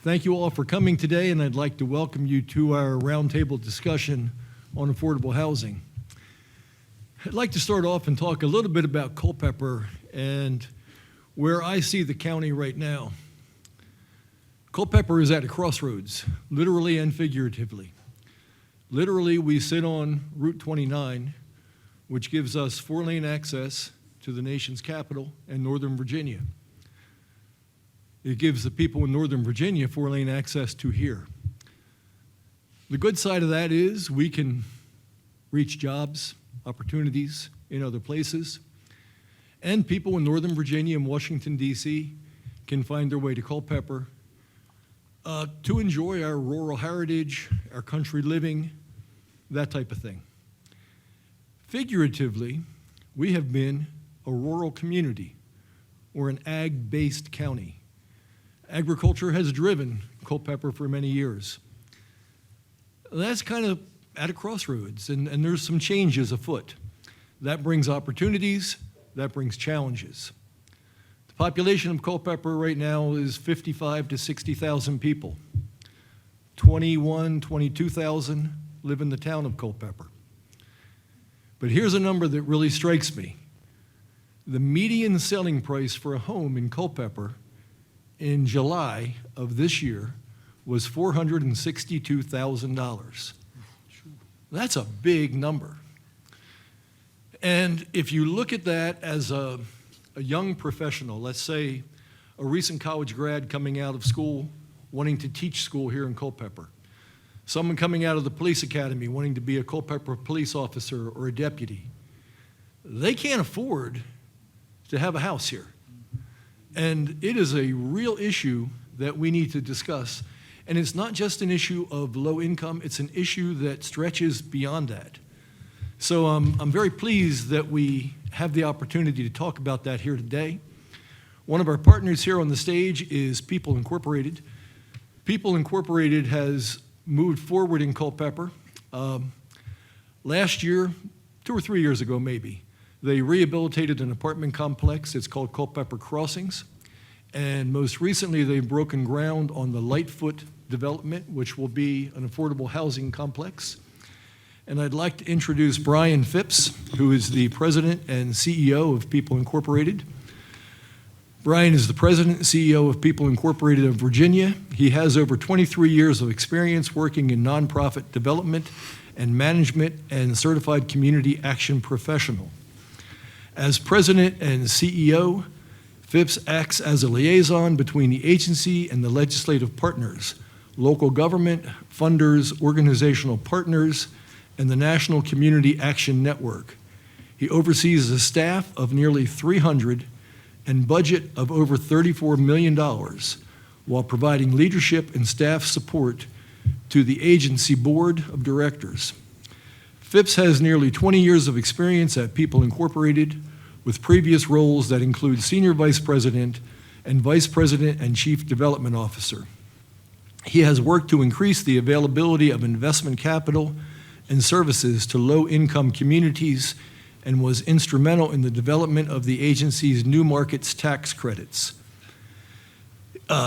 Thank you all for coming today, and I'd like to welcome you to our roundtable discussion on affordable housing. I'd like to start off and talk a little bit about Culpeper and where I see the county right now. Culpeper is at a crossroads, literally and figuratively. Literally, we sit on Route 29, which gives us 4-lane access to the nation's capital and Northern Virginia. It gives the people in Northern Virginia 4-lane access to here. The good side of that is we can reach jobs, opportunities in other places, and people in Northern Virginia and Washington, D.C. can find their way to Culpeper to enjoy our rural heritage, our country living, that type of thing. Figuratively, we have been a rural community or an ag-based county. Agriculture has driven Culpeper for many years. That's kind of at a crossroads, and there's some changes afoot. That brings opportunities, that brings challenges. The population of Culpeper right now is 55 to 60,000 people. 22,000 live in the town of Culpeper. But here's a number that really strikes me. The median selling price for a home in Culpeper in July of this year was $462,000. That's a big number. And if you look at that as a young professional, let's say a recent college grad coming out of school, wanting to teach school here in Culpeper, someone coming out of the police academy wanting to be a Culpeper police officer or a deputy, they can't afford to have a house here. And it is a real issue that we need to discuss. And it's not just an issue of low income, it's an issue that stretches beyond that. So I'm very pleased that we have the opportunity to talk about that here today. One of our partners here on the stage is People Incorporated. People Incorporated has moved forward in Culpeper. Last year, 2 or 3 years ago maybe, they rehabilitated an apartment complex. It's called Culpeper Crossings. And most recently, they've broken ground on the Lightfoot development, which will be an affordable housing complex. And I'd like to introduce Brian Phipps, who is the president and CEO of People Incorporated. Brian is the president and CEO of People Incorporated of Virginia. He has over 23 years of experience working in nonprofit development and management and certified community action professional. As president and CEO, Phipps acts as a liaison between the agency and the legislative partners, local government, funders, organizational partners, and the National Community Action Network. He oversees a staff of nearly 300 and budget of over $34 million while providing leadership and staff support to the agency board of directors. Phipps has nearly 20 years of experience at People Incorporated with previous roles that include Senior Vice President and Vice President and Chief Development Officer. He has worked to increase the availability of investment capital and services to low-income communities and was instrumental in the development of the agency's New Markets tax credits.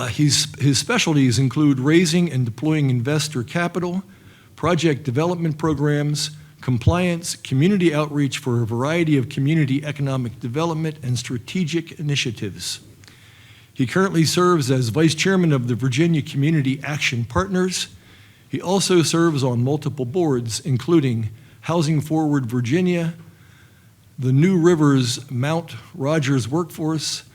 His specialties include raising and deploying investor capital, project development programs, compliance, community outreach for a variety of community economic development and strategic initiatives. He currently serves as vice chairman of the Virginia Community Action Partners. He also serves on multiple boards, including Housing Forward Virginia, the New Rivers Mount Rogers Workforce,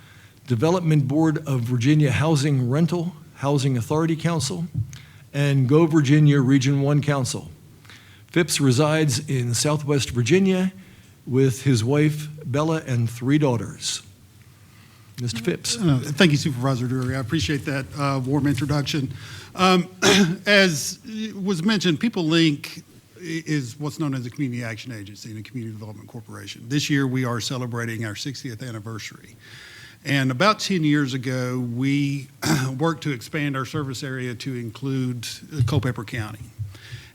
Development Board of Virginia Housing Rental, Housing Authority Council, and Go Virginia Region 1 Council. Phipps resides in Southwest Virginia with his wife, Bella, and 3 daughters. Mr. Phipps. Thank you, Supervisor Drury. I appreciate that warm introduction. As was mentioned, People Link is what's known as a community action agency and a community development corporation. This year, we are celebrating our 60th anniversary. And about 10 years ago, we worked to expand our service area to include Culpeper County.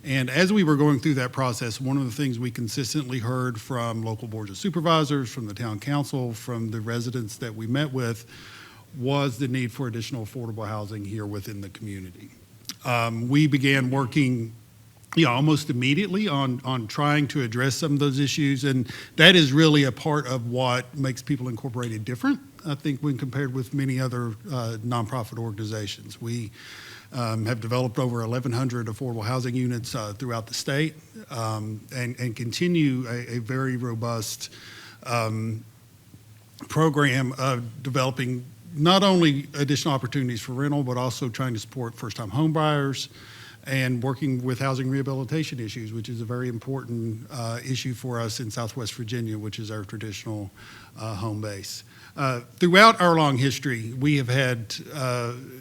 And as we were going through that process, one of the things we consistently heard from local boards of supervisors, from the town council, from the residents that we met with, was the need for additional affordable housing here within the community. We began working almost immediately on trying to address some of those issues, and that is really a part of what makes People Incorporated different, I think, when compared with many other nonprofit organizations. We have developed over 1,100 affordable housing units throughout the state, and continue a very robust program of developing not only additional opportunities for rental, but also trying to support first-time home buyers and working with housing rehabilitation issues, which is a very important issue for us in Southwest Virginia, which is our traditional home base. Throughout our long history, we have had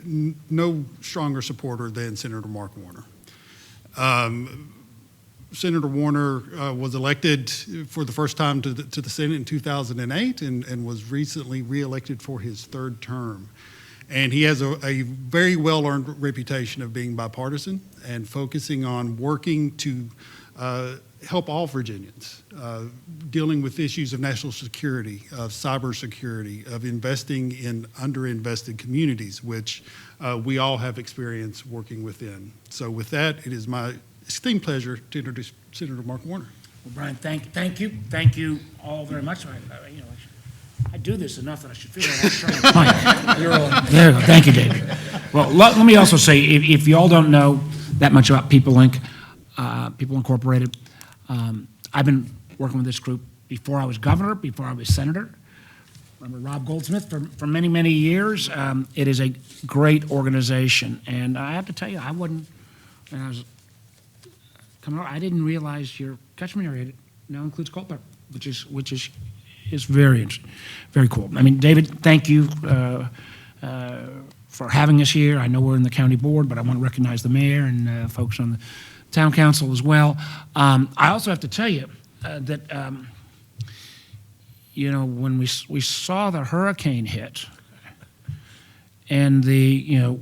no stronger supporter than Senator Mark Warner. Senator Warner was elected for the first time to the Senate in 2008 and was recently reelected for his third term. And he has a very well-earned reputation of being bipartisan and focusing on working to help all Virginians, dealing with issues of national security, of cybersecurity, of investing in underinvested communities, which we all have experience working within. So with that, it is my esteemed pleasure to introduce Senator Mark Warner. Well, Brian, thank you all very much. I do this enough that I should feel like I'm There you go. Thank you, David. Well, let me also say, if you all don't know that much about People Inc., People Incorporated, I've been working with this group before I was governor, before I was senator. Remember Rob Goldsmith for many, many years. It is a great organization, and I have to tell you, when I was coming over, I didn't realize your catchment area now includes Culpeper, which is very interesting, very cool. I mean, David, thank you for having us here. I know we're in the county board, but I want to recognize the mayor and folks on the town council as well. I also have to tell you that when we saw the hurricane hit and the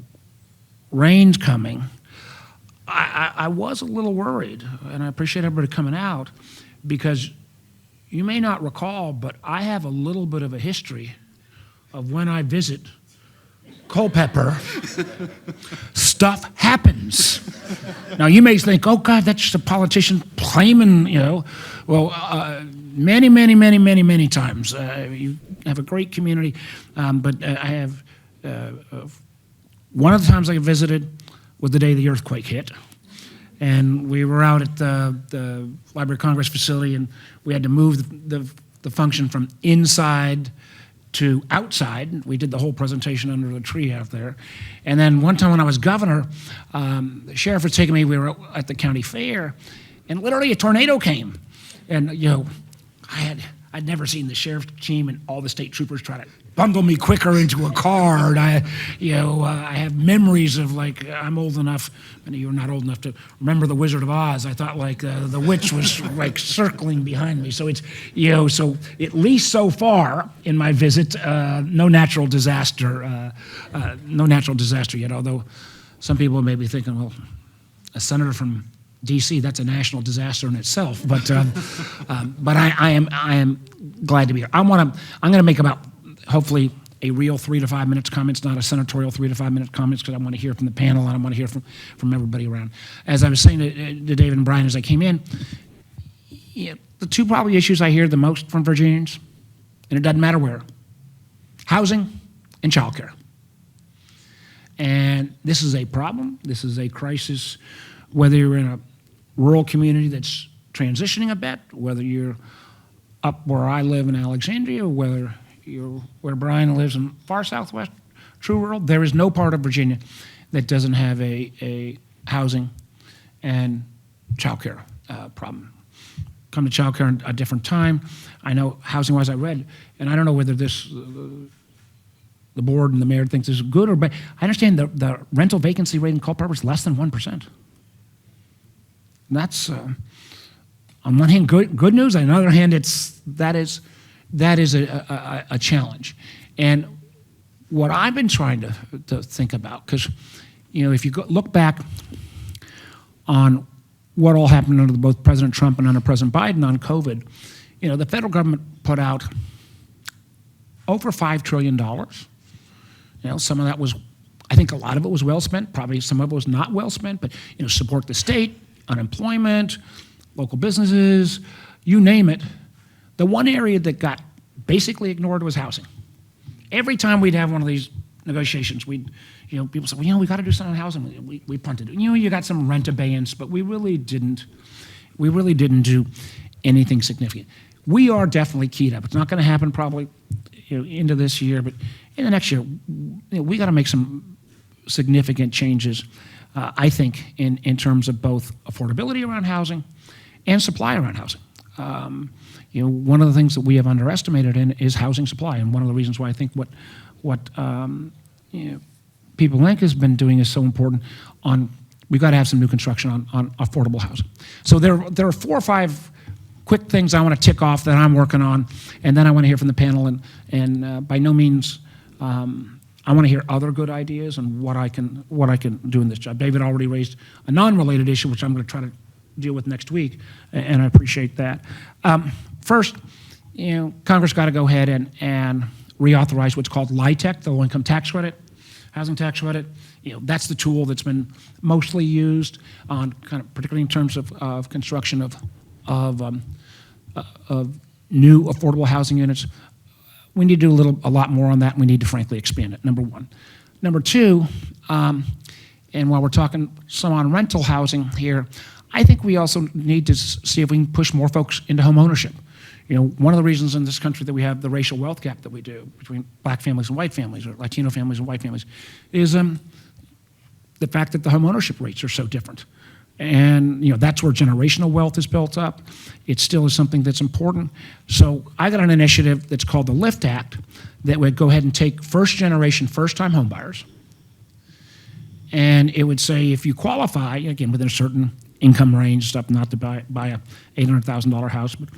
rains coming, I was a little worried, and I appreciate everybody coming out, because you may not recall, but I have a little bit of a history of when I visit Culpeper, stuff happens. Now, you may think, oh, God, that's just a politician claiming, Well, many times. You have a great community, but I have, one of the times I visited was the day the earthquake hit. And we were out at the Library of Congress facility, and we had to move the function from inside to outside. We did the whole presentation under the tree out there. And then one time when I was governor, the sheriff was taking me, we were at the county fair, and literally a tornado came. And, I'd never seen the sheriff team and all the state troopers try to bundle me quicker into a car. And I have memories of, like, I'm old enough, and you're not old enough to remember The Wizard of Oz. I thought, like, the witch was, like, circling behind me. So it's, so at least so far in my visit, no natural disaster yet, although some people may be thinking, well, a senator from D.C., that's a national disaster in itself, but I am glad to be here. I'm going to make about, hopefully, a real 3 to 5 minutes comments, not a senatorial 3 to 5 minute comments, because I want to hear from the panel and I want to hear from everybody around. As I was saying to David and Brian as I came in, the two probably issues I hear the most from Virginians, and it doesn't matter where, housing and childcare. And this is a problem. This is a crisis, whether you're in a rural community that's transitioning a bit, whether you're up where I live in Alexandria, whether you're where Brian lives in far southwest, true rural, there is no part of Virginia that doesn't have a housing and childcare problem. Come to childcare at a different time. I know housing-wise I read, and I don't know whether this, the board and the mayor thinks this is good or bad. I understand the rental vacancy rate in Culpeper is less than 1%. That's, on one hand, good news. On the other hand, that is a challenge. And what I've been trying to think about, because if you look back on what all happened under both President Trump and under President Biden on COVID, the federal government put out over $5 trillion Some of that was, I think a lot of it was well spent, probably some of it was not well spent, but, support the state, unemployment, local businesses, you name it. The one area that got basically ignored was housing. Every time we'd have one of these negotiations, people say, well, we got to do something on housing. We punted it. You got some rent abeyance, but we really didn't do anything significant. We are definitely keyed up. It's not going to happen probably into this year, but in the next year, we got to make some significant changes, I think, in terms of both affordability around housing and supply around housing. One of the things that we have underestimated is housing supply, and one of the reasons why I think what People Inc. has been doing is so important. We've got to have some new construction on affordable housing. So there are 4 or 5 quick things I want to tick off that I'm working on, and then I want to hear from the panel. And by no means, I want to hear other good ideas and what I can do in this job. David already raised a non-related issue, which I'm going to try to deal with next week, and I appreciate that. First, Congress got to go ahead and reauthorize what's called LIHTC, the low-income tax credit, housing tax credit. That's the tool that's been mostly used on particularly in terms of construction of new affordable housing units. We need to do a lot more on that, and we need to frankly expand it, number one. Number two, and while we're talking some on rental housing here, I think we also need to see if we can push more folks into home ownership. One of the reasons in this country that we have the racial wealth gap that we do between black families and white families, or Latino families and white families, is the fact that the home ownership rates are so different. And that's where generational wealth is built up. It still is something that's important. So I got an initiative that's called the LIFT Act that would go ahead and take first-generation, first-time homebuyers, and it would say if you qualify, again, within a certain income range, stuff not to buy a $800,000 house, but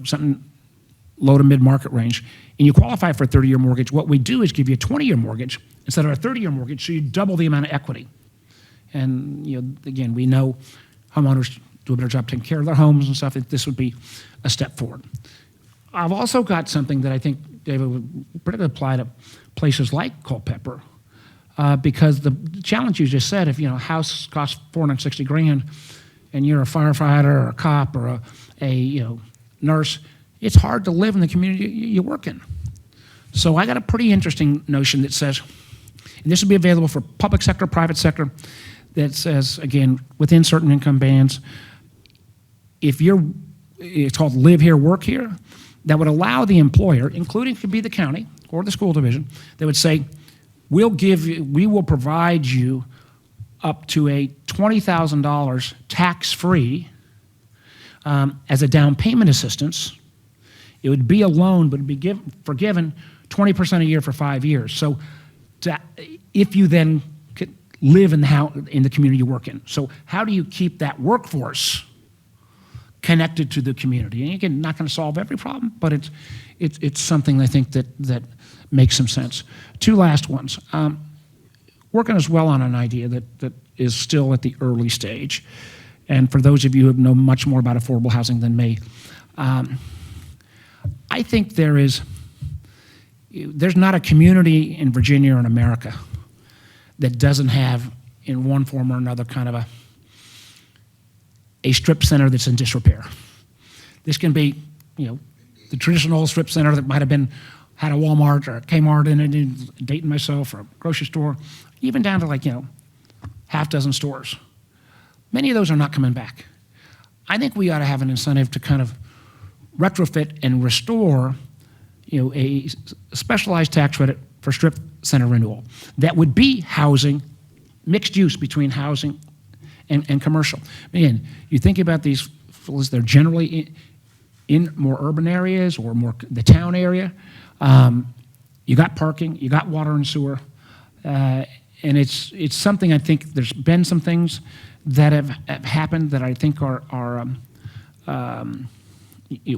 something low to mid-market range, and you qualify for a 30-year mortgage, what we do is give you a 20-year mortgage instead of a 30-year mortgage, so you double the amount of equity. And again, we know homeowners do a better job taking care of their homes and stuff. This would be a step forward. I've also got something that I think, David, would particularly apply to places like Culpeper, because the challenge you just said, if a house costs $460,000 and you're a firefighter or a cop or a nurse, it's hard to live in the community you work in. So I got a pretty interesting notion that says, and this will be available for public sector, private sector, that says, again, within certain income bands, it's called live here, work here, that would allow the employer, including could be the county or the school division, that would say, we will provide you up to a $20,000 tax-free as a down payment assistance. It would be a loan, but it would be forgiven 20% a year for 5 years. So if you then could live in the community you work in. So how do you keep that workforce connected to the community? And again, not going to solve every problem, but it's something I think that makes some sense. 2 last ones. Working as well on an idea that is still at the early stage. And for those of you who know much more about affordable housing than me, I think there's not a community in Virginia or in America that doesn't have, in one form or another, kind of a strip center that's in disrepair. This can be, the traditional strip center that might have had a Walmart or a Kmart in it, in Dayton myself, or a grocery store, even down to half dozen stores. Many of those are not coming back. I think we ought to have an incentive to kind of retrofit and restore a specialized tax credit for strip center renewal that would be housing, mixed use between housing and commercial. Again, you think about these facilities, they're generally in more urban areas or more the town area. You got parking, you got water and sewer, and it's something I think there's been some things that have happened that I think are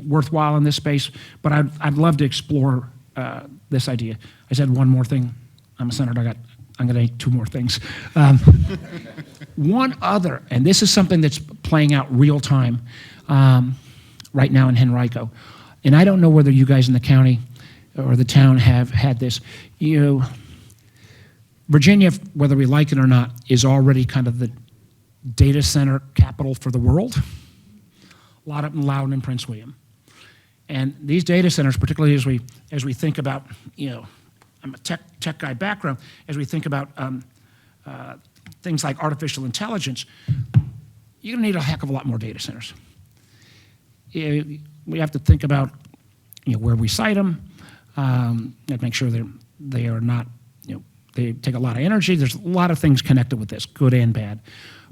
worthwhile in this space, but I'd love to explore this idea. I said one more thing. I'm a senator. I'm going to add 2 more things. One other, and this is something that's playing out real time right now in Henrico, and I don't know whether you guys in the county or the town have had this. Virginia, whether we like it or not, is already kind of the data center capital for the world. A lot of them Loudoun and Prince William. And these data centers, particularly as we think about, I'm a tech guy background, as we think about things like artificial intelligence, you're going to need a heck of a lot more data centers. We have to think about where we site them, and make sure they are not, they take a lot of energy. There's a lot of things connected with this, good and bad.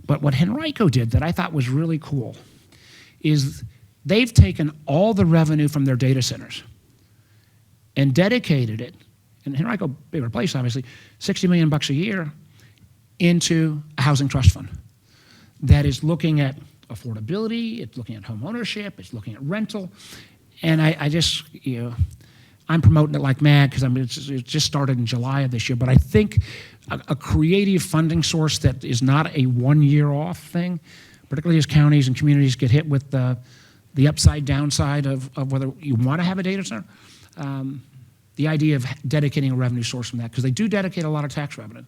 But what Henrico did that I thought was really cool is they've taken all the revenue from their data centers and dedicated it, and Henrico, bigger place obviously, $60 million a year into a housing trust fund that is looking at affordability, it's looking at home ownership, it's looking at rental, and I just, I'm promoting it like mad because it just started in July of this year, but I think a creative funding source that is not a 1 year off thing, particularly as counties and communities get hit with the upside downside of whether you want to have a data center, the idea of dedicating a revenue source from that, because they do dedicate a lot of tax revenue,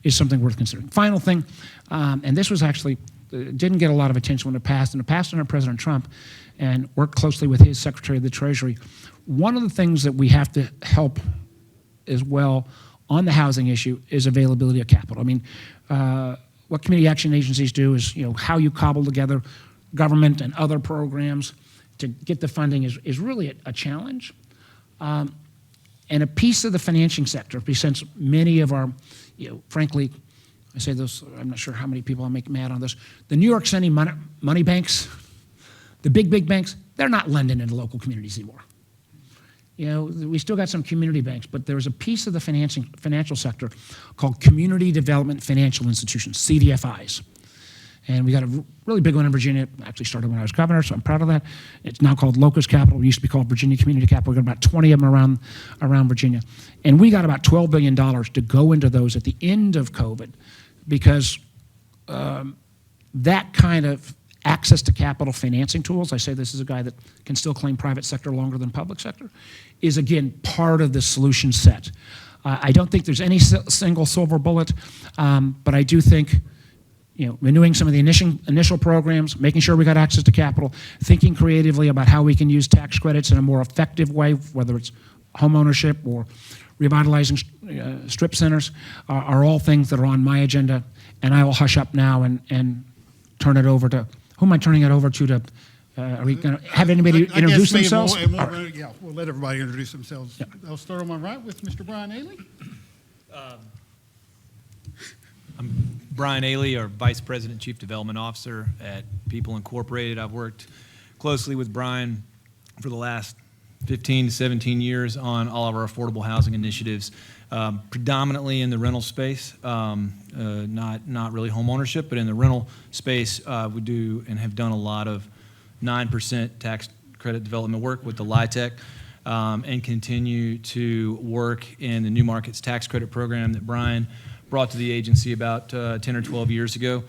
is something worth considering. Final thing, and this was actually, didn't get a lot of attention when it passed, and it passed under President Trump, and worked closely with his Secretary of the Treasury. One of the things that we have to help as well on the housing issue is availability of capital. I mean, what community action agencies do is, how you cobble together government and other programs to get the funding is really a challenge. And a piece of the financing sector, since many of our, frankly, I say this, I'm not sure how many people I'll make mad on this, the New York City money banks, the big banks, they're not lending into local communities anymore. We still got some community banks, but there's a piece of the financial sector called Community Development Financial Institutions, CDFIs. And we got a really big one in Virginia. Actually started when I was governor, so I'm proud of that. It's now called Locust Capital. It used to be called Virginia Community Capital. We've got about 20 of them around Virginia. And we got about $12 billion to go into those at the end of COVID because that kind of access to capital financing tools, I say this is a guy that can still claim private sector longer than public sector, is again part of the solution set. I don't think there's any single silver bullet, but I do think renewing some of the initial programs, making sure we got access to capital, thinking creatively about how we can use tax credits in a more effective way, whether it's home ownership or revitalizing strip centers, are all things that are on my agenda. And I will hush up now and turn it over to, who am I turning it over to are we going to have anybody introduce themselves? Yeah, we'll let everybody introduce themselves. Yeah. I'll start on my right with Mr. Brian Ailey. I'm Brian Ailey, our Vice President, Chief Development Officer at People Incorporated. I've worked closely with Brian for the last 15 to 17 years on all of our affordable housing initiatives, predominantly in the rental space, not really home ownership, but in the rental space, we do and have done a lot of 9% tax credit development work with the LIHTC, and continue to work in the New Markets Tax Credit Program that Brian brought to the agency about 10 or 12 years ago.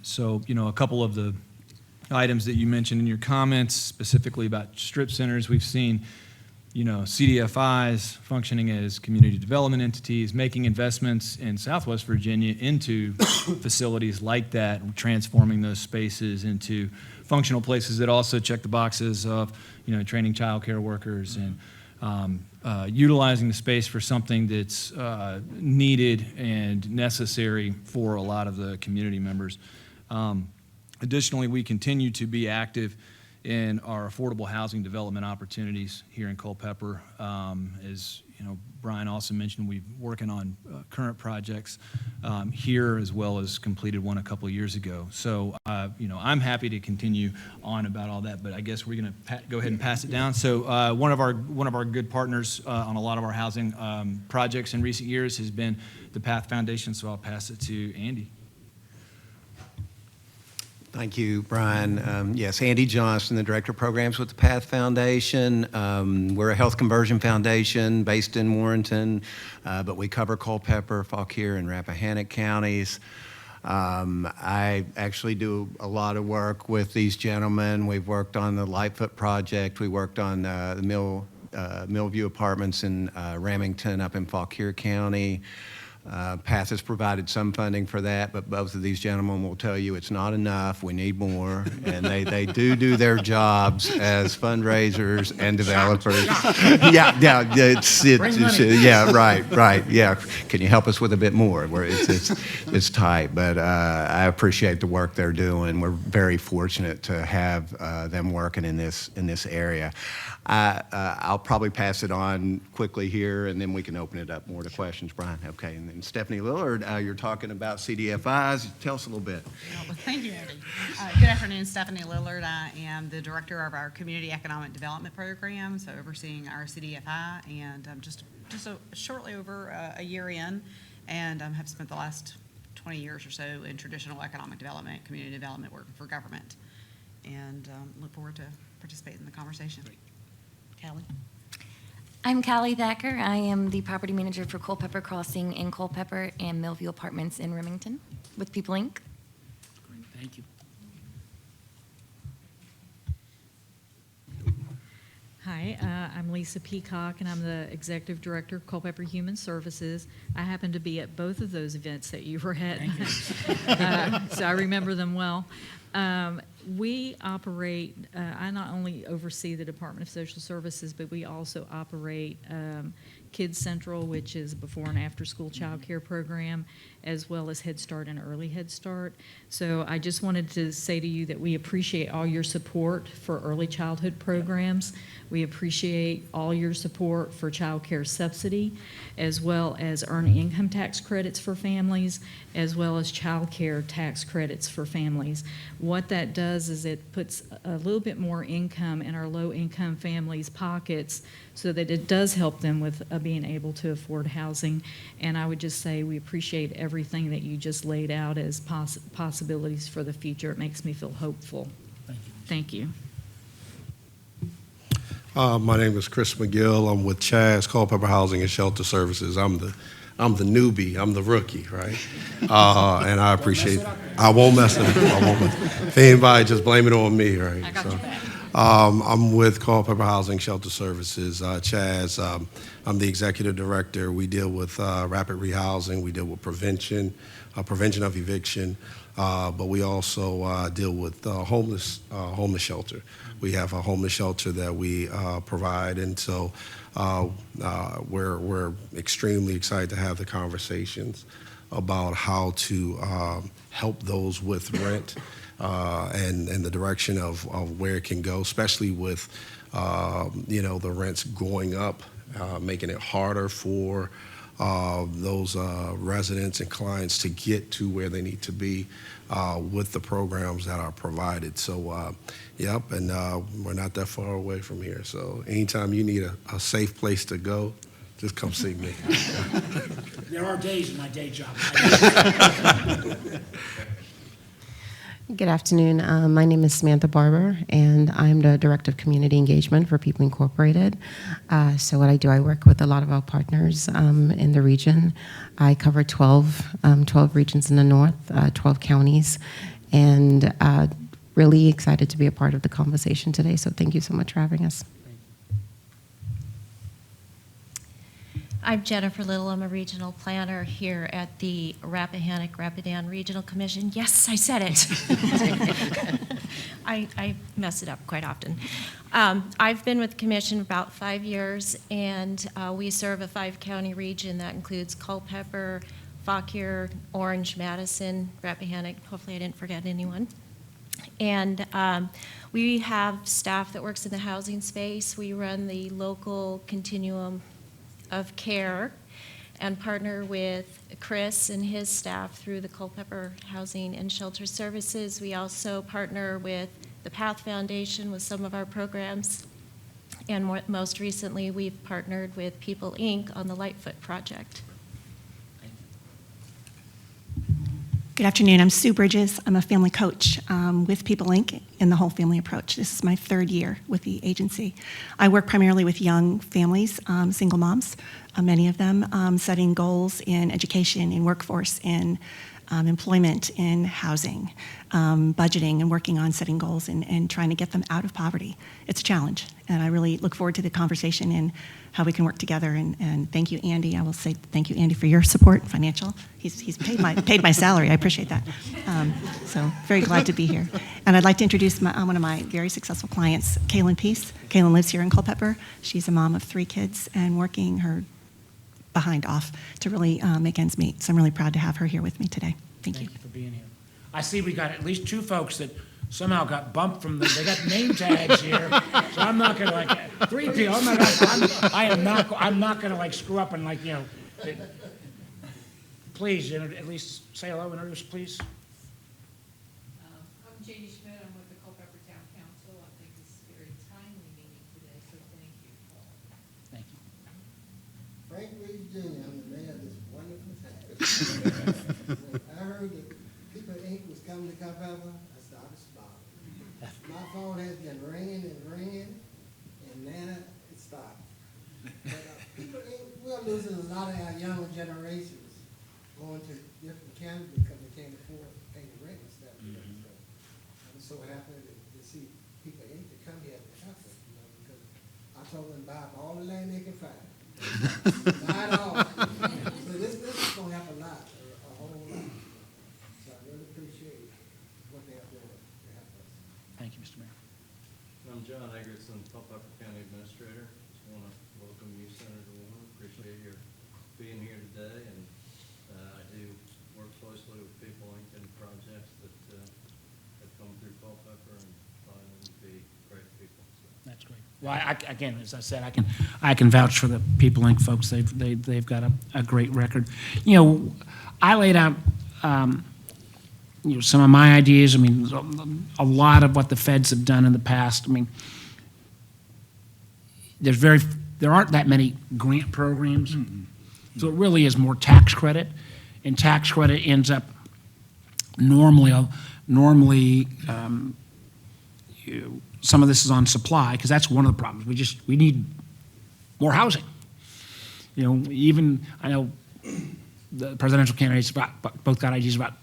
So, a couple of the items that you mentioned in your comments, specifically about strip centers, we've seen, CDFIs functioning as community development entities, making investments in Southwest Virginia into facilities like that, transforming those spaces into functional places that also check the boxes of, training child care workers and utilizing the space for something that's needed and necessary for a lot of the community members. Additionally, we continue to be active in our affordable housing development opportunities here in Culpeper. As Brian also mentioned, we're working on current projects here as well as completed one a couple of years ago. So, I'm happy to continue on about all that, but I guess we're going to go ahead and pass it down. So, one of our good partners on a lot of our housing projects in recent years has been the Path Foundation. So, I'll pass it to Andy. Thank you, Brian. Yes, Andy Johnson, the Director of Programs with the Path Foundation. We're a health conversion foundation based in Warrenton, but we cover Culpeper, Fauquier, and Rappahannock counties. I actually do a lot of work with these gentlemen. We've worked on the Lightfoot project. We worked on the Millview Apartments in Ramington up in Fauquier County. PATH has provided some funding for that, but both of these gentlemen will tell you it's not enough. We need more. And they do their jobs as fundraisers and developers. Yeah, yeah, right. Yeah. Can you help us with a bit more? It's tight, but I appreciate the work they're doing. We're very fortunate to have them working in this area. I'll probably pass it on quickly here, and then we can open it up more to questions. Brian, okay. And then Stephanie Lillard, you're talking about CDFIs. Tell us a little bit. Well, thank you, Andy. Good afternoon, Stephanie Lillard. I am the director of our Community Economic Development Program, so overseeing our CDFI, and I'm just shortly over a year in, and have spent the last 20 years or so in traditional economic development, community development, working for government, and look forward to participating in the conversation. Callie? I'm Callie Thacker. I am the property manager for Culpeper Crossing in Culpeper and Millview Apartments in Remington with People Inc. Great, thank you. Hi, I'm Lisa Peacock, and I'm the Executive Director of Culpeper Human Services. I happened to be at both of those events that you were at, so I remember them well. We operate, I not only oversee the Department of Social Services, but we also operate Kids Central, which is a before and after school child care program, as well as Head Start and Early Head Start. So I just wanted to say to you that we appreciate all your support for early childhood programs. We appreciate all your support for child care subsidy, as well as earned income tax credits for families, as well as child care tax credits for families. What that does is it puts a little bit more income in our low-income families' pockets so that it does help them with being able to afford housing. And I would just say we appreciate everything that you just laid out as possibilities for the future. It makes me feel hopeful. Thank you. My name is Chris McGill. I'm with Chaz, Culpeper Housing and Shelter Services. I'm the newbie. I'm the rookie, right? And I appreciate. I won't mess it up. I won't mess it up. If anybody, just blame it on me, right? I got your back. I'm with Culpeper Housing Shelter Services. Chaz, I'm the executive director. We deal with rapid rehousing. We deal with prevention of eviction, but we also deal with homeless shelter. We have a homeless shelter that we provide, and so we're extremely excited to have the conversations about how to help those with rent and the direction of where it can go, especially with the rents going up, making it harder for those residents and clients to get to where they need to be with the programs that are provided. So, yep, and we're not that far away from here. So anytime you need a safe place to go, just come see me. There are days in my day job. Good afternoon. My name is Samantha Barber, and I'm the Director of Community Engagement for People Incorporated. So what I do, I work with a lot of our partners in the region. I cover 12 regions in the north, 12 counties, and really excited to be a part of the conversation today. So thank you so much for having us. I'm Jennifer Little. I'm a regional planner here at the Rappahannock-Rapidan Regional Commission. Yes, I said it. I mess it up quite often. I've been with the commission about 5 years, and we serve a 5-county region that includes Culpeper, Fauquier, Orange, Madison, Rappahannock. Hopefully I didn't forget anyone. And we have staff that works in the housing space. We run the local continuum of care and partner with Chris and his staff through the Culpeper Housing and Shelter Services. We also partner with the PATH Foundation with some of our programs. And most recently, we've partnered with People Inc. on the Lightfoot project. Good afternoon. I'm Sue Bridges. I'm a family coach with People Inc. in the Whole Family Approach. This is my 3rd year with the agency. I work primarily with young families, single moms, many of them, setting goals in education, in workforce, in employment, in housing, budgeting, and working on setting goals and trying to get them out of poverty. It's a challenge, and I really look forward to the conversation and how we can work together. And thank you, Andy. I will say thank you, Andy, for your support, financial. He's paid my salary. I appreciate that. So very glad to be here. And I'd like to introduce one of my very successful clients, Kaylin Peace. Kaylin lives here in Culpeper. She's a mom of 3 kids and working her behind off to really make ends meet. So I'm really proud to have her here with me today. Thank you. Thank you for being here. I see we got at least 2 folks that somehow got bumped from they got name tags here, so I'm not gonna like, 3 people, I'm not gonna like screw up and like, please, at least say hello and introduce, please. I'm Janie Schmidt. I'm with the Culpeper Town Council. I think this is a very timely meeting today, so thank you. Thank you. Frank Reed Jr., I'm the mayor of this wonderful town. When I heard that People Inc. was coming to Culpeper, I started smiling. My phone has been ringing and ringing, and now it stopped. But People Inc., we're losing a lot of our younger generations going to different counties because they can't afford to pay the rent and stuff. So I'm so happy to see People Inc. to come here to help us, because I told them to buy up all the land they can find. Buy it all. So this is going to help a lot, a whole lot. So I really appreciate what they're doing to help us. Thank you, Mr. Mayor. I'm John Eggertson, Culpeper County Administrator. Just want to welcome you, Senator Warren. Appreciate your being here today, and I do work closely with People Inc. in projects that have come through Culpeper and find them to be great people. So. That's great. Well, again, as I said, I can vouch for the People Inc. folks. They've got a great record. I laid out some of my ideas. I mean, a lot of what the feds have done in the past. I mean, there aren't that many grant programs, so it really is more tax credit, and tax credit ends up normally some of this is on supply, because that's one of the problems. We need more housing. Even I know the presidential candidates both got ideas about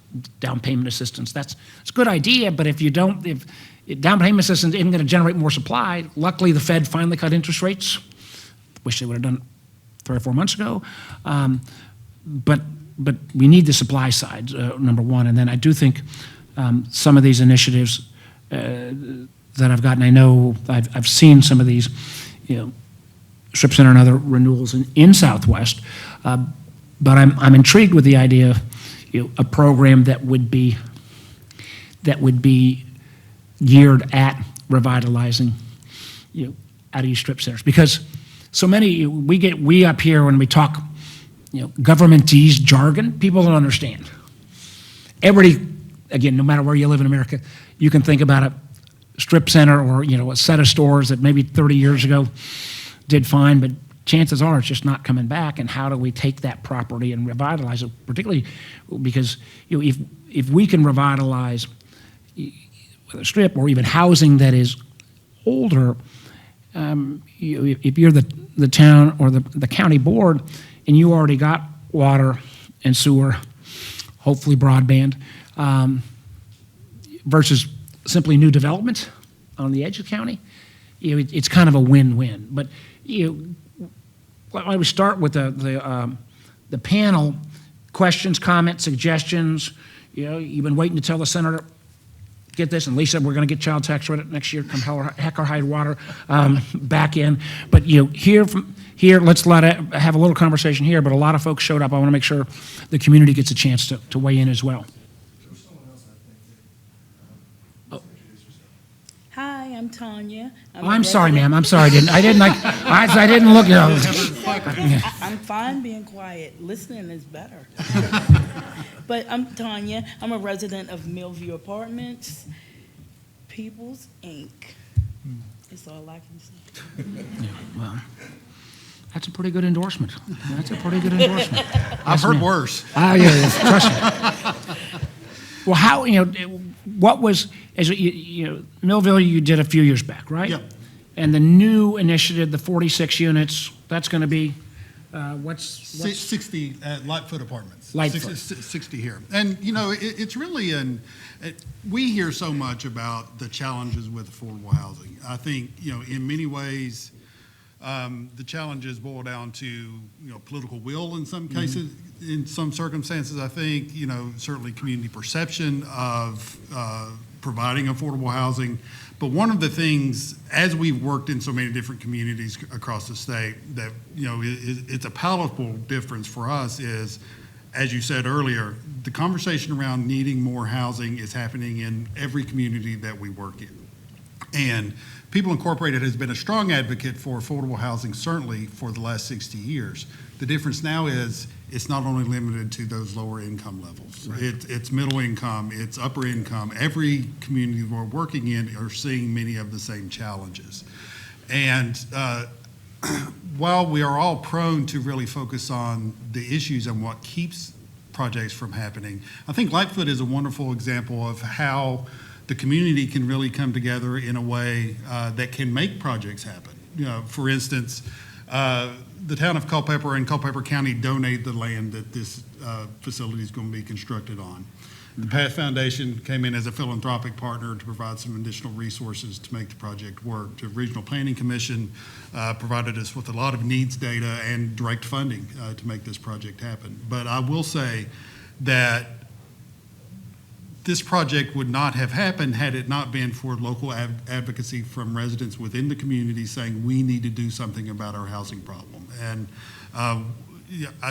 down payment assistance. It's a good idea, but if down payment assistance isn't going to generate more supply, luckily the Fed finally cut interest rates. Wish they would have done it 3 or 4 months ago. But we need the supply side, number one. And then I do think some of these initiatives that I've gotten, I know I've seen some of these, strip center and other renewals in Southwest, but I'm intrigued with the idea of a program that would be geared at revitalizing out of these strip centers, because so many we up here when we talk governmentese jargon, people don't understand. Everybody, again, no matter where you live in America, you can think about a strip center or a set of stores that maybe 30 years ago did fine, but chances are it's just not coming back. And how do we take that property and revitalize it? Particularly because if we can revitalize a strip or even housing that is older, if you're the town or the county board and you already got water and sewer, hopefully broadband, versus simply new development on the edge of the county, it's kind of a win-win. But I would start with the panel, questions, comments, suggestions. You've been waiting to tell the senator, get this, and Lisa, we're going to get child tax credit next year, come heck or high water back in. But here, let's have a little conversation here, but a lot of folks showed up. I want to make sure the community gets a chance to weigh in as well. Hi, I'm Tanya. I'm sorry, ma'am. I'm sorry. I didn't look. I'm fine being quiet. Listening is better. But I'm Tanya. I'm a resident of Millview Apartments. People's Inc. That's all I can say. Yeah, well, that's a pretty good endorsement. I've heard worse. Yeah, trust me. Well, how, what was, Millville you did a few years back, right? Yep. And the new initiative, the 46 units, that's going to be What's 60 at Lightfoot Apartments. Lightfoot. 60 here. And, you know, it's really we hear so much about the challenges with affordable housing. I think, you know, in many ways, the challenges boil down to, you know, political will in some cases, in some circumstances. I think, you know, certainly community perception of providing affordable housing. But one of the things, as we've worked in so many different communities across the state, that, you know, it's a palatable difference for us is, as you said earlier, the conversation around needing more housing is happening in every community that we work in. And People Incorporated has been a strong advocate for affordable housing, certainly for the last 60 years. The difference now is it's not only limited to those lower income levels. Right. It's middle income, it's upper income. Every community we're working in are seeing many of the same challenges. And while we are all prone to really focus on the issues and what keeps projects from happening, I think Lightfoot is a wonderful example of how the community can really come together in a way that can make projects happen. You know, for instance, the town of Culpeper and Culpeper County donate the land that this facility is going to be constructed on. The Path Foundation came in as a philanthropic partner to provide some additional resources to make the project work. The Regional Planning Commission provided us with a lot of needs data and direct funding to make this project happen. But I will say that this project would not have happened had it not been for local advocacy from residents within the community saying we need to do something about our housing problem. And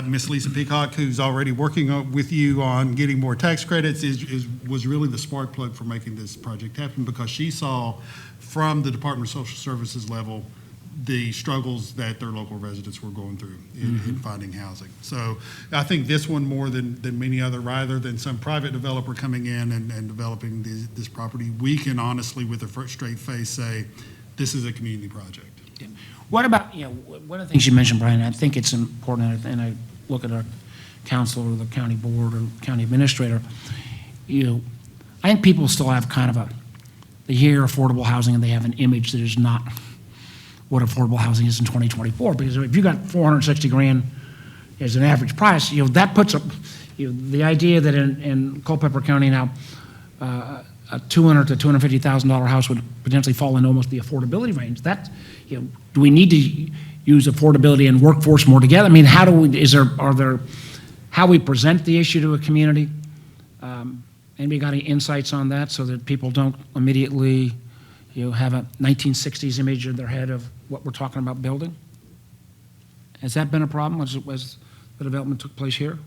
Miss Lisa Peacock, who's already working with you on getting more tax credits, was really the spark plug for making this project happen, because she saw from the Department of Social Services level the struggles that their local residents were going through in finding housing. So I think this one, more than many other, rather than some private developer coming in and developing this property, we can honestly, with a straight face, say this is a community project. Yeah. What about, you know, one of the things you mentioned, Brian, I think it's important, and I look at our council or the county board or county administrator, you know, I think people still have kind of they hear affordable housing and they have an image that is not what affordable housing is in 2024, because if you got 460 grand as an average price, you know, that puts up, you know, the idea that in Culpeper County now, a $200,000 to $250,000 house would potentially fall in almost the affordability range. That, you know, do we need to use affordability and workforce more together? I mean, how do we, how we present the issue to a community? Anybody got any insights on that, so that people don't immediately, you know, have a 1960s image in their head of what we're talking about building? Has that been a problem as the development took place here?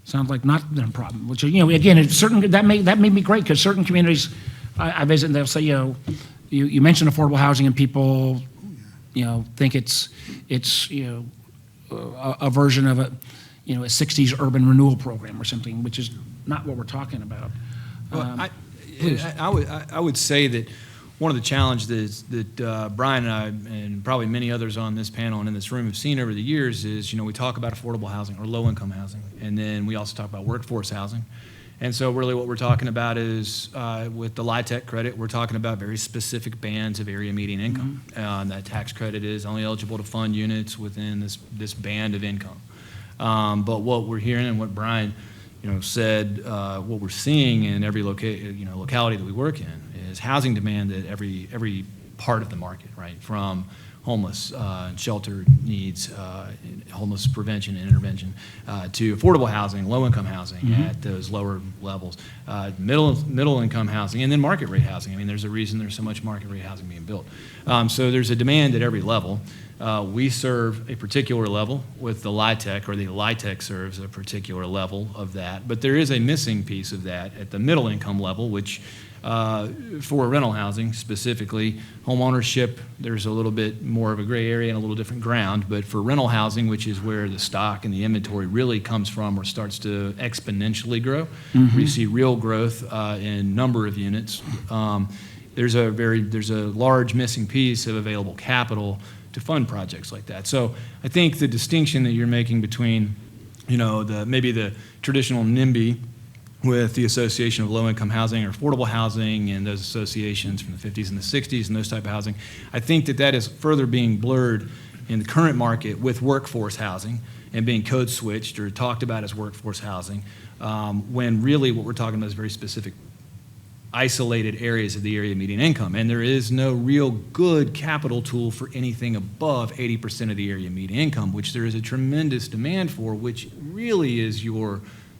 Sounds like not been a problem, which, you know, again, it's certain, that may be great, because certain communities I visit, and they'll say, you know, you mention affordable housing and people, you know, think it's you know, a version of a 60s urban renewal program or something, which is not what we're talking about. Well, I would say that one of the challenges that Brian and I, and probably many others on this panel and in this room have seen over the years is, you know, we talk about affordable housing or low-income housing, and then we also talk about workforce housing. And so really what we're talking about is, with the LIHTC credit, we're talking about very specific bands of area median income. That tax credit is only eligible to fund units within this band of income. But what we're hearing and what Brian, you know, said, what we're seeing in every locality that we work in is housing demand at every part of the market, right? From homeless and shelter needs, homeless prevention and intervention, to affordable housing, low-income housing at those lower levels, middle-income housing, and then market rate housing. I mean, there's a reason there's so much market rate housing being built. So there's a demand at every level. We serve a particular level with the LIHTC, or the LIHTC serves a particular level of that. But there is a missing piece of that at the middle income level, which for rental housing specifically, home ownership, there's a little bit more of a gray area and a little different ground. But for rental housing, which is where the stock and the inventory really comes from or starts to exponentially grow, where you see real growth in number of units, there's a large missing piece of available capital to fund projects like that. So I think the distinction that you're making between, you know, maybe the traditional NIMBY with the Association of Low-Income Housing or Affordable Housing and those associations from the 50s and the 60s and those type of housing. I think that that is further being blurred in the current market with workforce housing and being code switched or talked about as workforce housing, when really what we're talking about is very specific isolated areas of the area median income. And there is no real good capital tool for anything above 80% of the area median income, which there is a tremendous demand for, which really is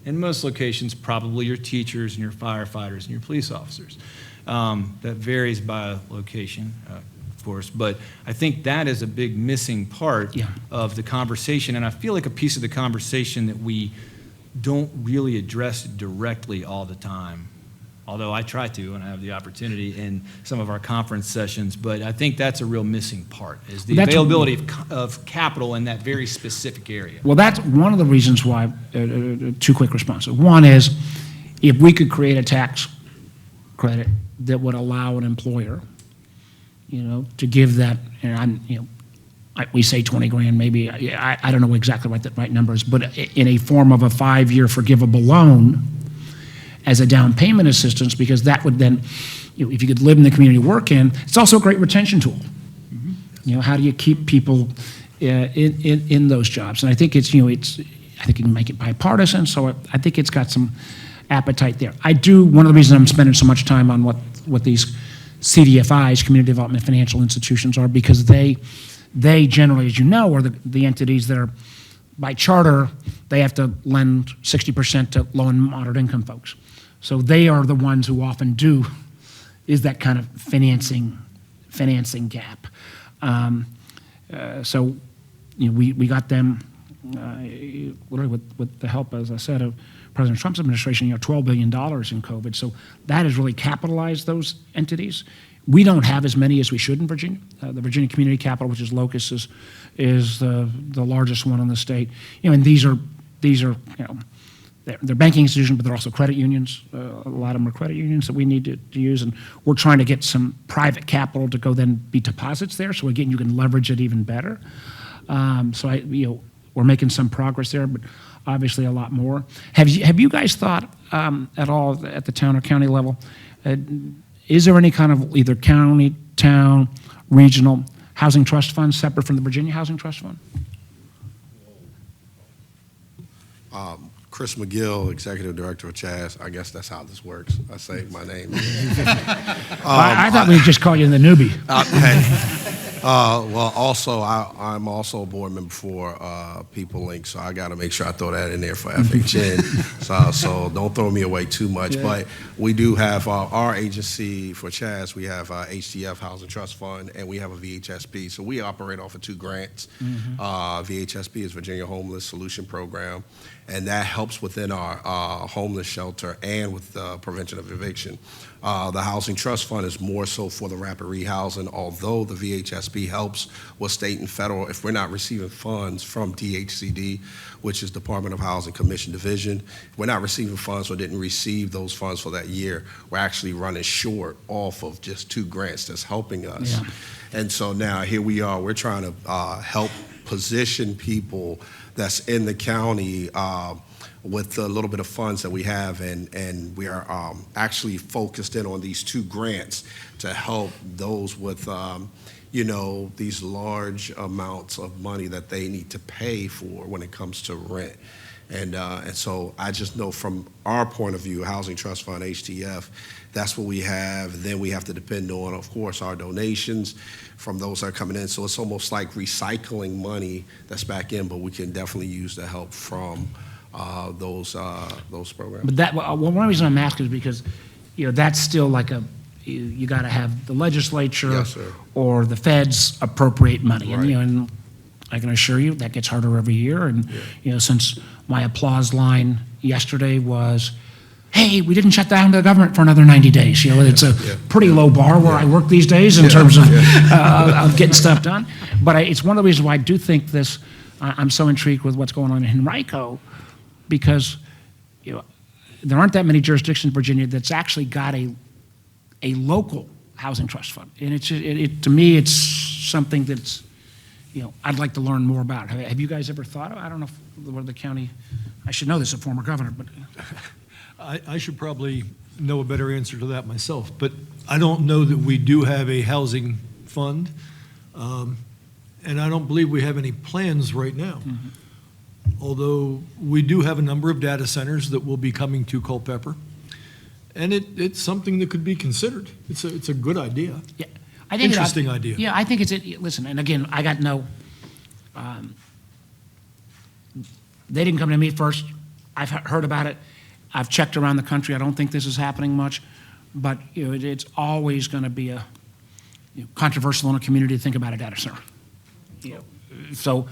in most locations, probably your teachers and your firefighters and your police officers. That varies by location, of course, but I think that is a big missing part of the conversation, and I feel like a piece of the conversation that we don't really address directly all the time, although I try to and I have the opportunity in some of our conference sessions, but I think that's a real missing part, is the availability of capital in that very specific area. Well, that's one of the reasons why, two quick responses. One is, if we could create a tax credit that would allow an employer, to give that, and we say 20 grand, maybe, I don't know exactly what the right number is, but in a form of a 5-year forgivable loan as a down payment assistance, because that would then, if you could live in the community you work in, it's also a great retention tool. How do you keep people in those jobs? And I think I think you can make it bipartisan, so I think it's got some appetite there. One of the reasons I'm spending so much time on what these CDFIs, Community Development Financial Institutions, are, because they generally, as you know, are the entities that are, by charter, they have to lend 60% to low and moderate income folks. So they are the ones who often is that kind of financing gap. So we got them, with the help, as I said, of President Trump's administration, $12 billion in COVID. So that has really capitalized those entities. We don't have as many as we should in Virginia. The Virginia Community Capital, which is Locust, is the largest one in the state. And these are they're banking institutions, but they're also credit unions. A lot of them are credit unions that we need to use, and we're trying to get some private capital to go then be deposits there. So again, you can leverage it even better. We're making some progress there, but obviously a lot more. Have you guys thought at all at the town or county level? Is there any kind of either county, town, regional housing trust fund separate from the Virginia Housing Trust Fund? Chris McGill, Executive Director of CHAS. I guess that's how this works. I say my name. I thought we'd just call you the newbie. Well, also, I'm also a board member for People Link, so I got to make sure I throw that in there for FHN. so don't throw me away too much. Yeah. But we do have our agency for CHAS. We have HDF, Housing Trust Fund, and we have a VHSP. So we operate off of 2 grants. VHSP is Virginia Homeless Solution Program, and that helps within our homeless shelter and with the prevention of eviction. The Housing Trust Fund is more so for the rapid rehousing, although the VHSP helps with state and federal. If we're not receiving funds from DHCD, which is Department of Housing Commission Division, if we're not receiving funds or didn't receive those funds for that year, we're actually running short off of just 2 grants that's helping us. Yeah. And so now here we are, we're trying to help position people that's in the county with the little bit of funds that we have, and we are actually focused in on these 2 grants to help those with, these large amounts of money that they need to pay for when it comes to rent. And so I just know from our point of view, Housing Trust Fund, HTF, that's what we have. Then we have to depend on, of course, our donations from those that are coming in. So it's almost like recycling money that's back in, but we can definitely use the help from those programs. But one reason I'm asking is because, that's still like you got to have the legislature or the feds appropriate money, right. And I can assure you that gets harder every year. And since my applause line yesterday was, "Hey, we didn't shut down the government for another 90 days." It's a pretty low bar where I work these days in terms of getting stuff done. But it's one of the reasons why I do think this. I'm so intrigued with what's going on in Henrico, because there aren't that many jurisdictions in Virginia that's actually got a local housing trust fund, and to me it's something that's I'd like to learn more about. Have you guys ever thought of? I don't know if the county. I should know this as a former governor, but I should probably know a better answer to that myself, but I don't know that we do have a housing fund, and I don't believe we have any plans right now. Although we do have a number of data centers that will be coming to Culpeper, and it's something that could be considered. It's a good idea. Yeah, I think Interesting idea. Yeah, I think listen, and again, I got no, they didn't come to me first. I've heard about it. I've checked around the country. I don't think this is happening much, but it's always going to be a controversial in a community to think about a data center. So,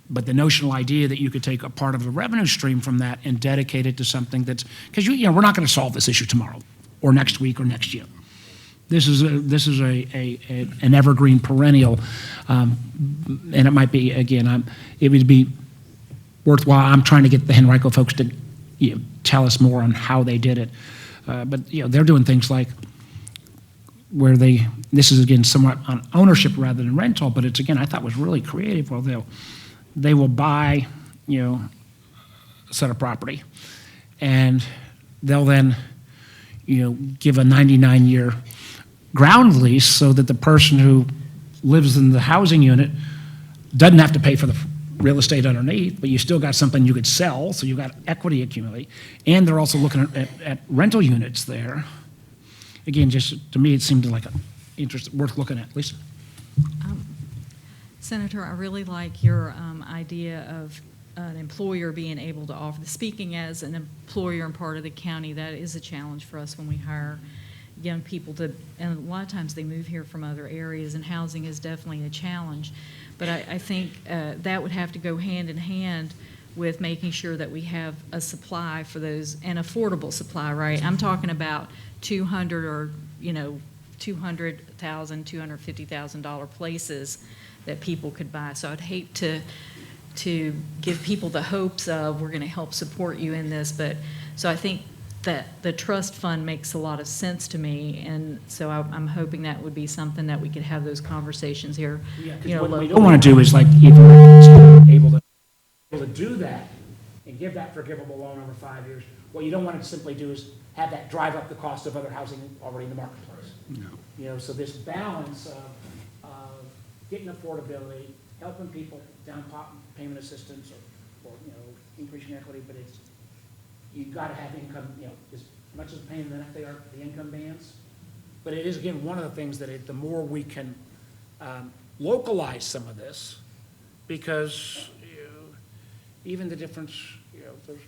but the notional idea that you could take a part of the revenue stream from that and dedicate it to something that's, because we're not going to solve this issue tomorrow or next week or next year. This is an evergreen perennial, and it might be, again, it would be worthwhile. I'm trying to get the Henrico folks to tell us more on how they did it. But they're doing things like where this is again somewhat on ownership rather than rental, but it's, again, I thought was really creative. Well, they will buy, a set of property, and they'll then, give a 99-year ground lease so that the person who lives in the housing unit doesn't have to pay for the real estate underneath, but you still got something you could sell, so you got equity accumulate. And they're also looking at rental units there. Again, just to me, it seemed like an interest worth looking at. Lisa? Senator, I really like your idea of an employer being able to offer, speaking as an employer and part of the county, that is a challenge for us when we hire young people and a lot of times they move here from other areas, and housing is definitely a challenge. But I think that would have to go hand in hand with making sure that we have a supply for those, an affordable supply, right? I'm talking about $200,000 or $200,000, $250,000 places that people could buy. So I'd hate to give people the hopes of we're going to help support you in this, but so I think that the trust fund makes a lot of sense to me, and so I'm hoping that would be something that we could have those conversations here. What we don't want to do is like if we're able to do that and give that forgivable loan over 5 years, what you don't want to simply do is have that drive up the cost of other housing already in the marketplace. No. So this balance of getting affordability, helping people down payment assistance or increasing equity, but you've got to have income, as much as paying the income bands. But it is, again, one of the things that the more we can localize some of this, because even the difference, there's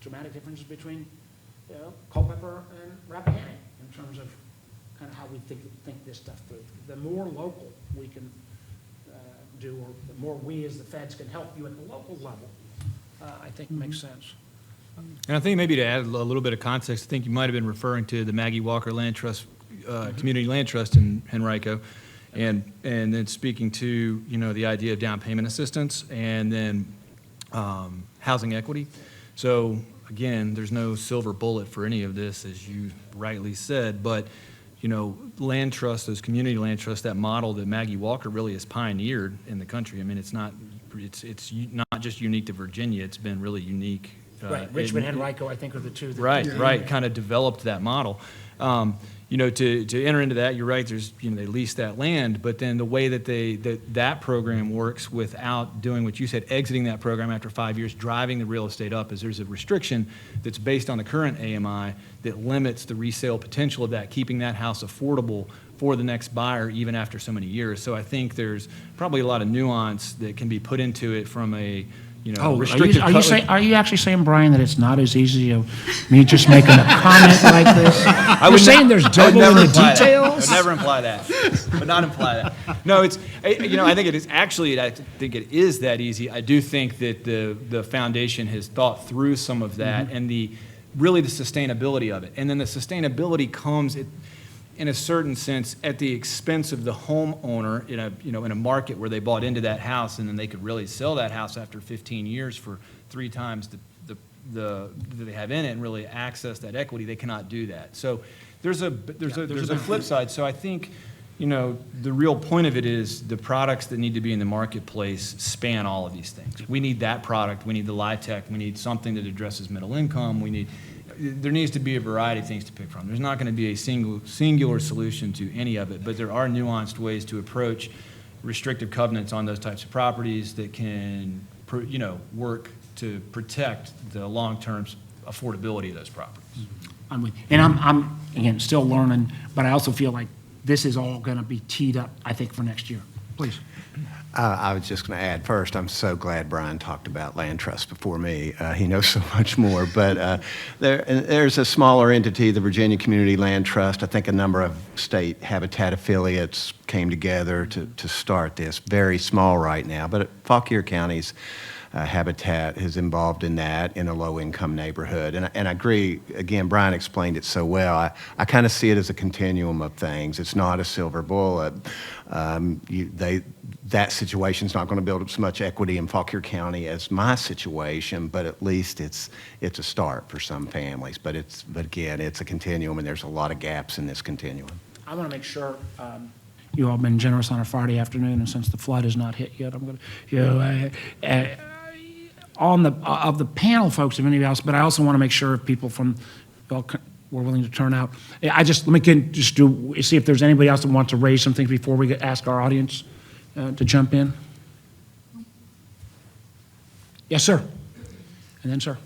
dramatic differences between Culpeper and Rappahannock in terms of kind of how we think this stuff through. The more local we can do, or the more we as the feds can help you at the local level, I think makes sense. And I think maybe to add a little bit of context, I think you might have been referring to the Maggie Walker Land Trust, Community Land Trust in Henrico, and then speaking to the idea of down payment assistance and then housing equity. So again, there's no silver bullet for any of this, as you rightly said, but land trust, those community land trusts, that model that Maggie Walker really has pioneered in the country. I mean, it's not just unique to Virginia; it's been really unique. Right, Richmond and Henrico, I think, are the two. Right, kind of developed that model. To enter into that, you're right. There's, they lease that land, but then the way that that program works without doing what you said, exiting that program after 5 years, driving the real estate up, is there's a restriction that's based on the current AMI that limits the resale potential of that, keeping that house affordable for the next buyer even after so many years. So I think there's probably a lot of nuance that can be put into it from a restricted. Are you actually saying, Brian, that it's not as easy as me just making a comment like this? You're saying there's devil in the details? I would never imply that. Would not imply that. No, it's, I think it is actually, I think it is that easy. I do think that the foundation has thought through some of that and really the sustainability of it. And then the sustainability comes in a certain sense at the expense of the homeowner in a market where they bought into that house, and then they could really sell that house after 15 years for 3 times the that they have in it and really access that equity. They cannot do that. So there's a flip side. So I think the real point of it is the products that need to be in the marketplace span all of these things. We need that product. We need the LIHTC. We need something that addresses middle income. We need there needs to be a variety of things to pick from. There's not going to be a singular solution to any of it, but there are nuanced ways to approach restrictive covenants on those types of properties that can, work to protect the long-term affordability of those properties. I'm with you. And I'm, again, still learning, but I also feel like this is all going to be teed up, I think, for next year. Please. I was just going to add first, I'm so glad Brian talked about land trust before me. He knows so much more. But there's a smaller entity, the Virginia Community Land Trust. I think a number of state habitat affiliates came together to start this. Very small right now, but Fauquier County's Habitat is involved in that in a low-income neighborhood. And I agree, again, Brian explained it so well. I kind of see it as a continuum of things. It's not a silver bullet. That situation's not going to build up so much equity in Fauquier County as my situation, but at least it's a start for some families. But again, it's a continuum, and there's a lot of gaps in this continuum. I want to make sure you all have been generous on a Friday afternoon, and since the flood has not hit yet, I'm going to, of the panel folks, if anybody else, but I also want to make sure if people from, were willing to turn out. Let me see if there's anybody else that wants to raise some things before we ask our audience to jump in. Yes, sir. And then, sir.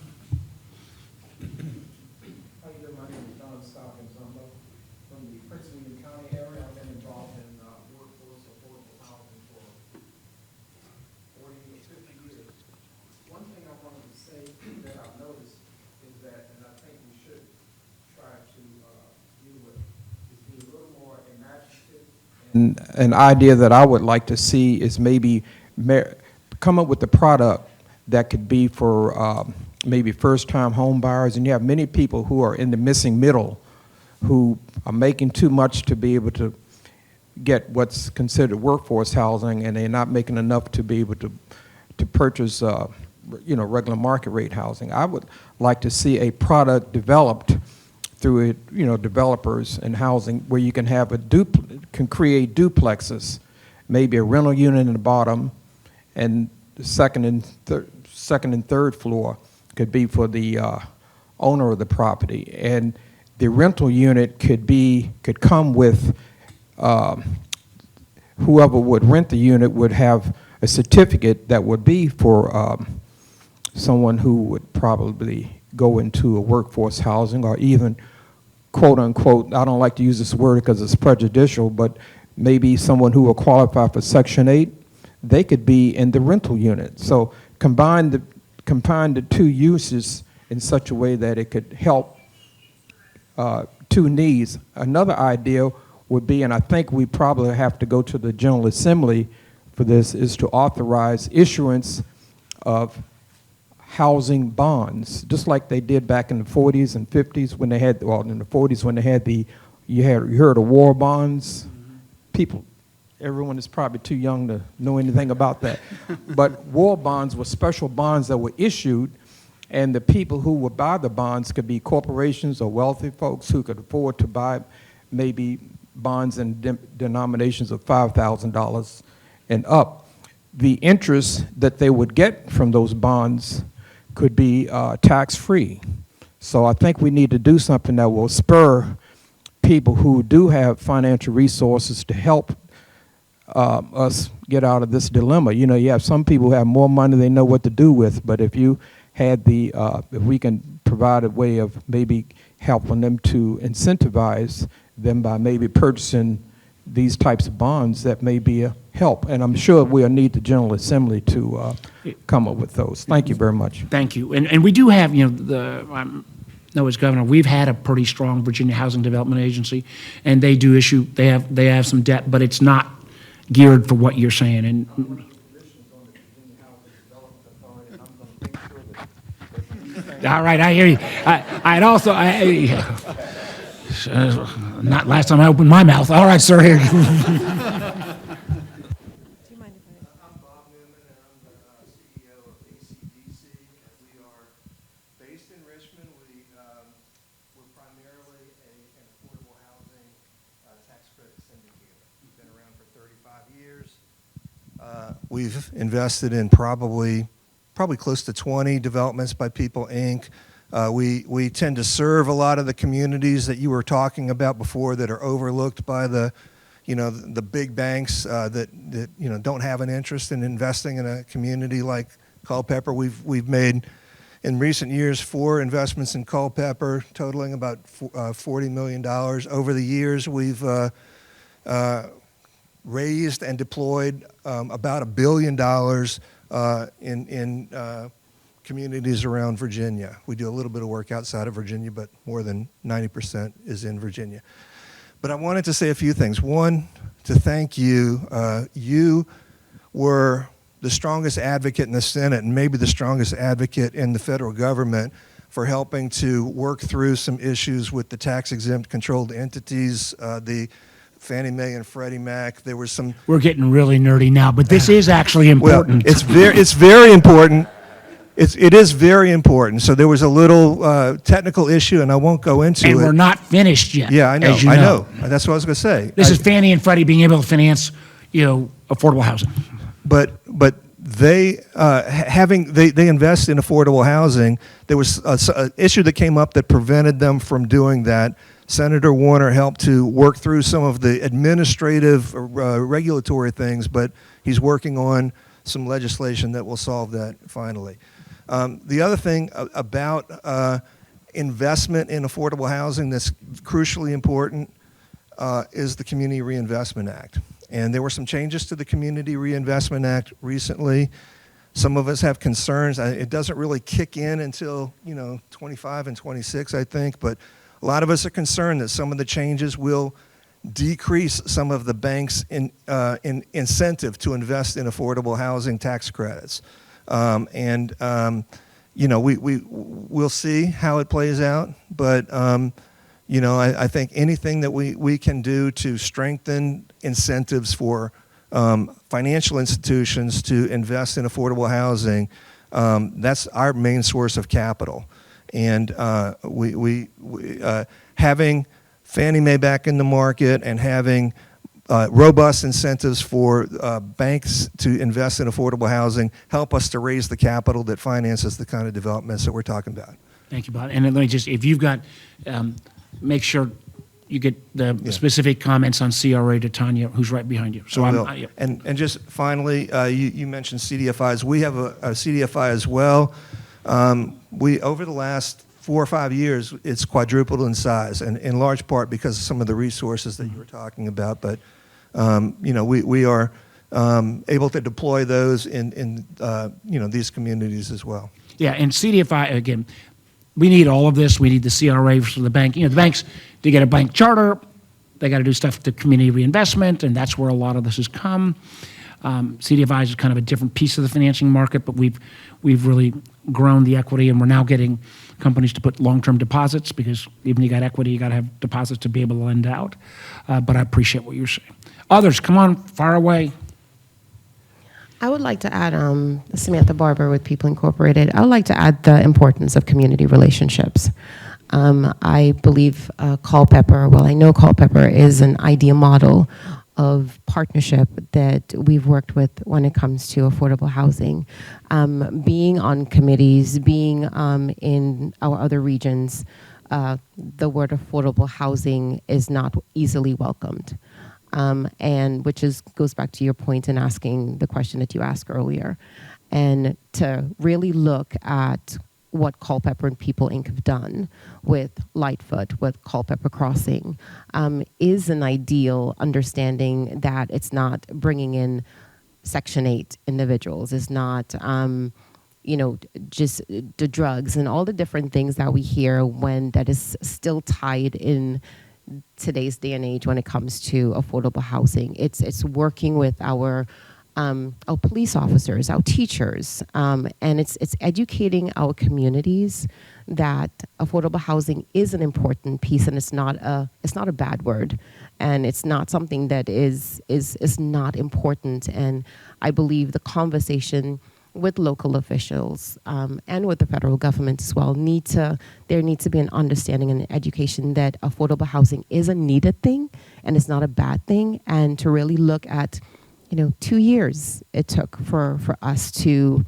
How you doing? My name is John Stockton-Zumbo from the Prince William County area. I've been involved in workforce affordable housing for 40 or 50 years. One thing I wanted to say that I've noticed is that, and I think we should try to deal with, is be a little more imaginative. And an idea that I would like to see is maybe come up with a product that could be for maybe first-time home buyers, and you have many people who are in the missing middle who are making too much to be able to get what's considered workforce housing, and they're not making enough to be able to purchase regular market rate housing. I would like to see a product developed through developers and housing where you can have can create duplexes, maybe a rental unit in the bottom, and the second and third floor could be for the owner of the property, and the rental unit could come with whoever would rent the unit would have a certificate that would be for someone who would probably go into a workforce housing, or even quote unquote, I don't like to use this word because it's prejudicial, but maybe someone who will qualify for Section 8, they could be in the rental unit. So combine the two uses in such a way that it could help two needs. Another idea would be, and I think we probably have to go to the General Assembly for this, is to authorize issuance of housing bonds, just like they did back in the 40s and 50s when they had, well, in the 40s when they had you heard of war bonds. Everyone is probably too young to know anything about that. But war bonds were special bonds that were issued, and the people who would buy the bonds could be corporations or wealthy folks who could afford to buy maybe bonds in denominations of $5,000 and up. The interest that they would get from those bonds could be tax-free. So I think we need to do something that will spur people who do have financial resources to help us get out of this dilemma. You have some people who have more money they know what to do with, but if you had if we can provide a way of maybe helping them to incentivize them by maybe purchasing these types of bonds, that may be a help. And I'm sure we'll need the General Assembly to come up with those. Thank you very much. Thank you. And we do have, know as governor, we've had a pretty strong Virginia Housing Development Agency, and they do issue, they have some debt, but it's not geared for what you're saying. And all right, I hear you. I'd also, not last time I opened my mouth. All right, sir, here. We've invested in probably close to 20 developments by People Inc., We tend to serve a lot of the communities that you were talking about before that are overlooked by the big banks that don't have an interest in investing in a community like Culpeper. We've made in recent years 4 investments in Culpeper, totaling about $40 million. Over the years, we've raised and deployed about $1 billion in communities around Virginia. We do a little bit of work outside of Virginia, but more than 90% is in Virginia. But I wanted to say a few things. One, to thank you. You were the strongest advocate in the Senate and maybe the strongest advocate in the federal government for helping to work through some issues with the tax-exempt controlled entities, the Fannie Mae and Freddie Mac. There was some... We're getting really nerdy now, but this is actually important. Well, it's very important. It is very important. So there was a little technical issue, and I won't go into it. And we're not finished yet. Yeah, I know. As you I know. That's what I was going to say. This is Fannie and Freddie being able to finance, affordable housing. But they they invest in affordable housing. There was an issue that came up that prevented them from doing that. Senator Warner helped to work through some of the administrative regulatory things, but he's working on some legislation that will solve that finally. The other thing about investment in affordable housing that's crucially important is the Community Reinvestment Act. And there were some changes to the Community Reinvestment Act recently. Some of us have concerns. It doesn't really kick in until 25 and 26, I think, but a lot of us are concerned that some of the changes will decrease some of the banks' incentive to invest in affordable housing tax credits. We'll see how it plays out, but I think anything that we can do to strengthen incentives for financial institutions to invest in affordable housing, that's our main source of capital. And having Fannie Mae back in the market and having robust incentives for banks to invest in affordable housing help us to raise the capital that finances the kind of developments that we're talking about. Thank you, Bob. And let me just, if you've got, make sure you get the specific comments on CRA to Tanya, who's right behind you. So And just finally, you mentioned CDFIs. We have a CDFI as well. Over the last 4 or 5 years, it's quadrupled in size, and in large part because of some of the resources that you were talking about. But we are able to deploy those in these communities as well. Yeah, and CDFI, again, we need all of this. We need the CRA for the bank. The banks, to get a bank charter, they got to do stuff to community reinvestment, and that's where a lot of this has come. CDFI is kind of a different piece of the financing market, but we've really grown the equity, and we're now getting companies to put long-term deposits, because even you got equity, you got to have deposits to be able to lend out. But I appreciate what you're saying. Others, come on, fire away. I would like to add, Samantha Barber with People Incorporated, I would like to add the importance of community relationships. I believe Culpeper, well, I know Culpeper is an ideal model of partnership that we've worked with when it comes to affordable housing. Being on committees, being in our other regions, the word affordable housing is not easily welcomed. And which goes back to your point in asking the question that you asked earlier. And to really look at what Culpeper and People Inc. have done with Lightfoot, with Culpeper Crossing, is an ideal understanding that it's not bringing in Section 8 individuals, it's not, just the drugs and all the different things that we hear when that is still tied in today's day and age when it comes to affordable housing. It's working with our police officers, our teachers, and it's educating our communities that affordable housing is an important piece, and it's not a bad word, and it's not something that is not important. And I believe the conversation with local officials and with the federal government as well there needs to be an understanding and education that affordable housing is a needed thing and it's not a bad thing, and to really look at 2 years it took for us to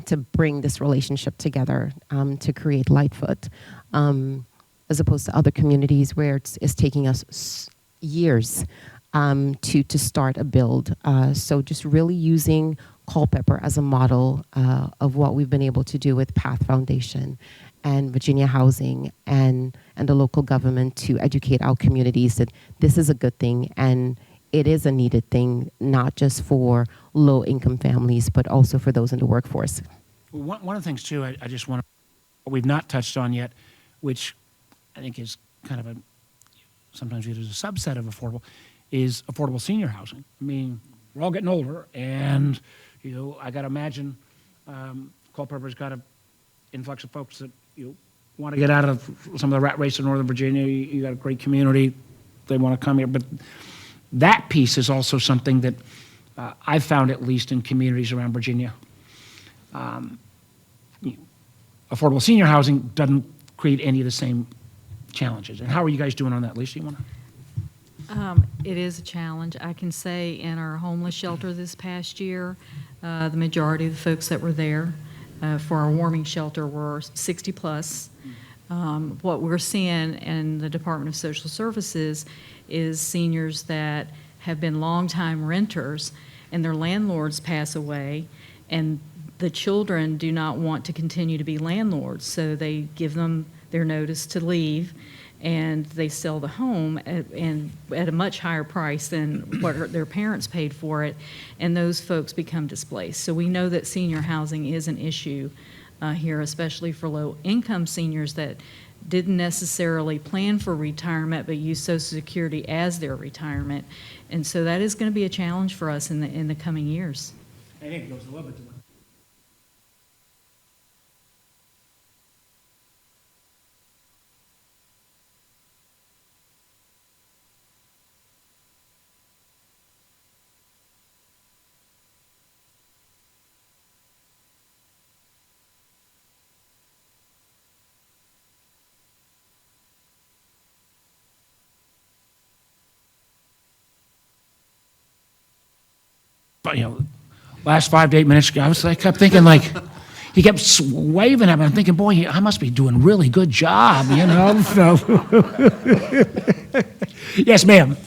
to bring this relationship together to create Lightfoot, as opposed to other communities where it's taking us years to start a build. So just really using Culpeper as a model of what we've been able to do with Path Foundation and Virginia Housing and the local government to educate our communities that this is a good thing and it is a needed thing, not just for low-income families, but also for those in the workforce. Well, one of the things, too, I just want to, we've not touched on yet, which I think is kind of sometimes viewed as a subset of affordable, is affordable senior housing. I mean, we're all getting older, and, I got to imagine Culpeper's got an influx of folks that, want to get out of some of the rat race in Northern Virginia. You got a great community. They want to come here. But that piece is also something that I've found, at least in communities around Virginia. Affordable senior housing doesn't create any of the same challenges. And how are you guys doing on that, Lisa? You want to? It is a challenge. I can say in our homeless shelter this past year, the majority of the folks that were there for our warming shelter were 60 plus. What we're seeing in the Department of Social Services is seniors that have been longtime renters and their landlords pass away, and the children do not want to continue to be landlords, so they give them their notice to leave, and they sell the home at a much higher price than what their parents paid for it, and those folks become displaced. So we know that senior housing is an issue here, especially for low-income seniors that didn't necessarily plan for retirement but use Social Security as their retirement. And so that is going to be a challenge for us in the coming years. I think it goes a little bit to but last 5 to 8 minutes ago, I kept thinking he kept waving at me. I'm thinking, boy, I must be doing a really good job, So. Yes, ma'am.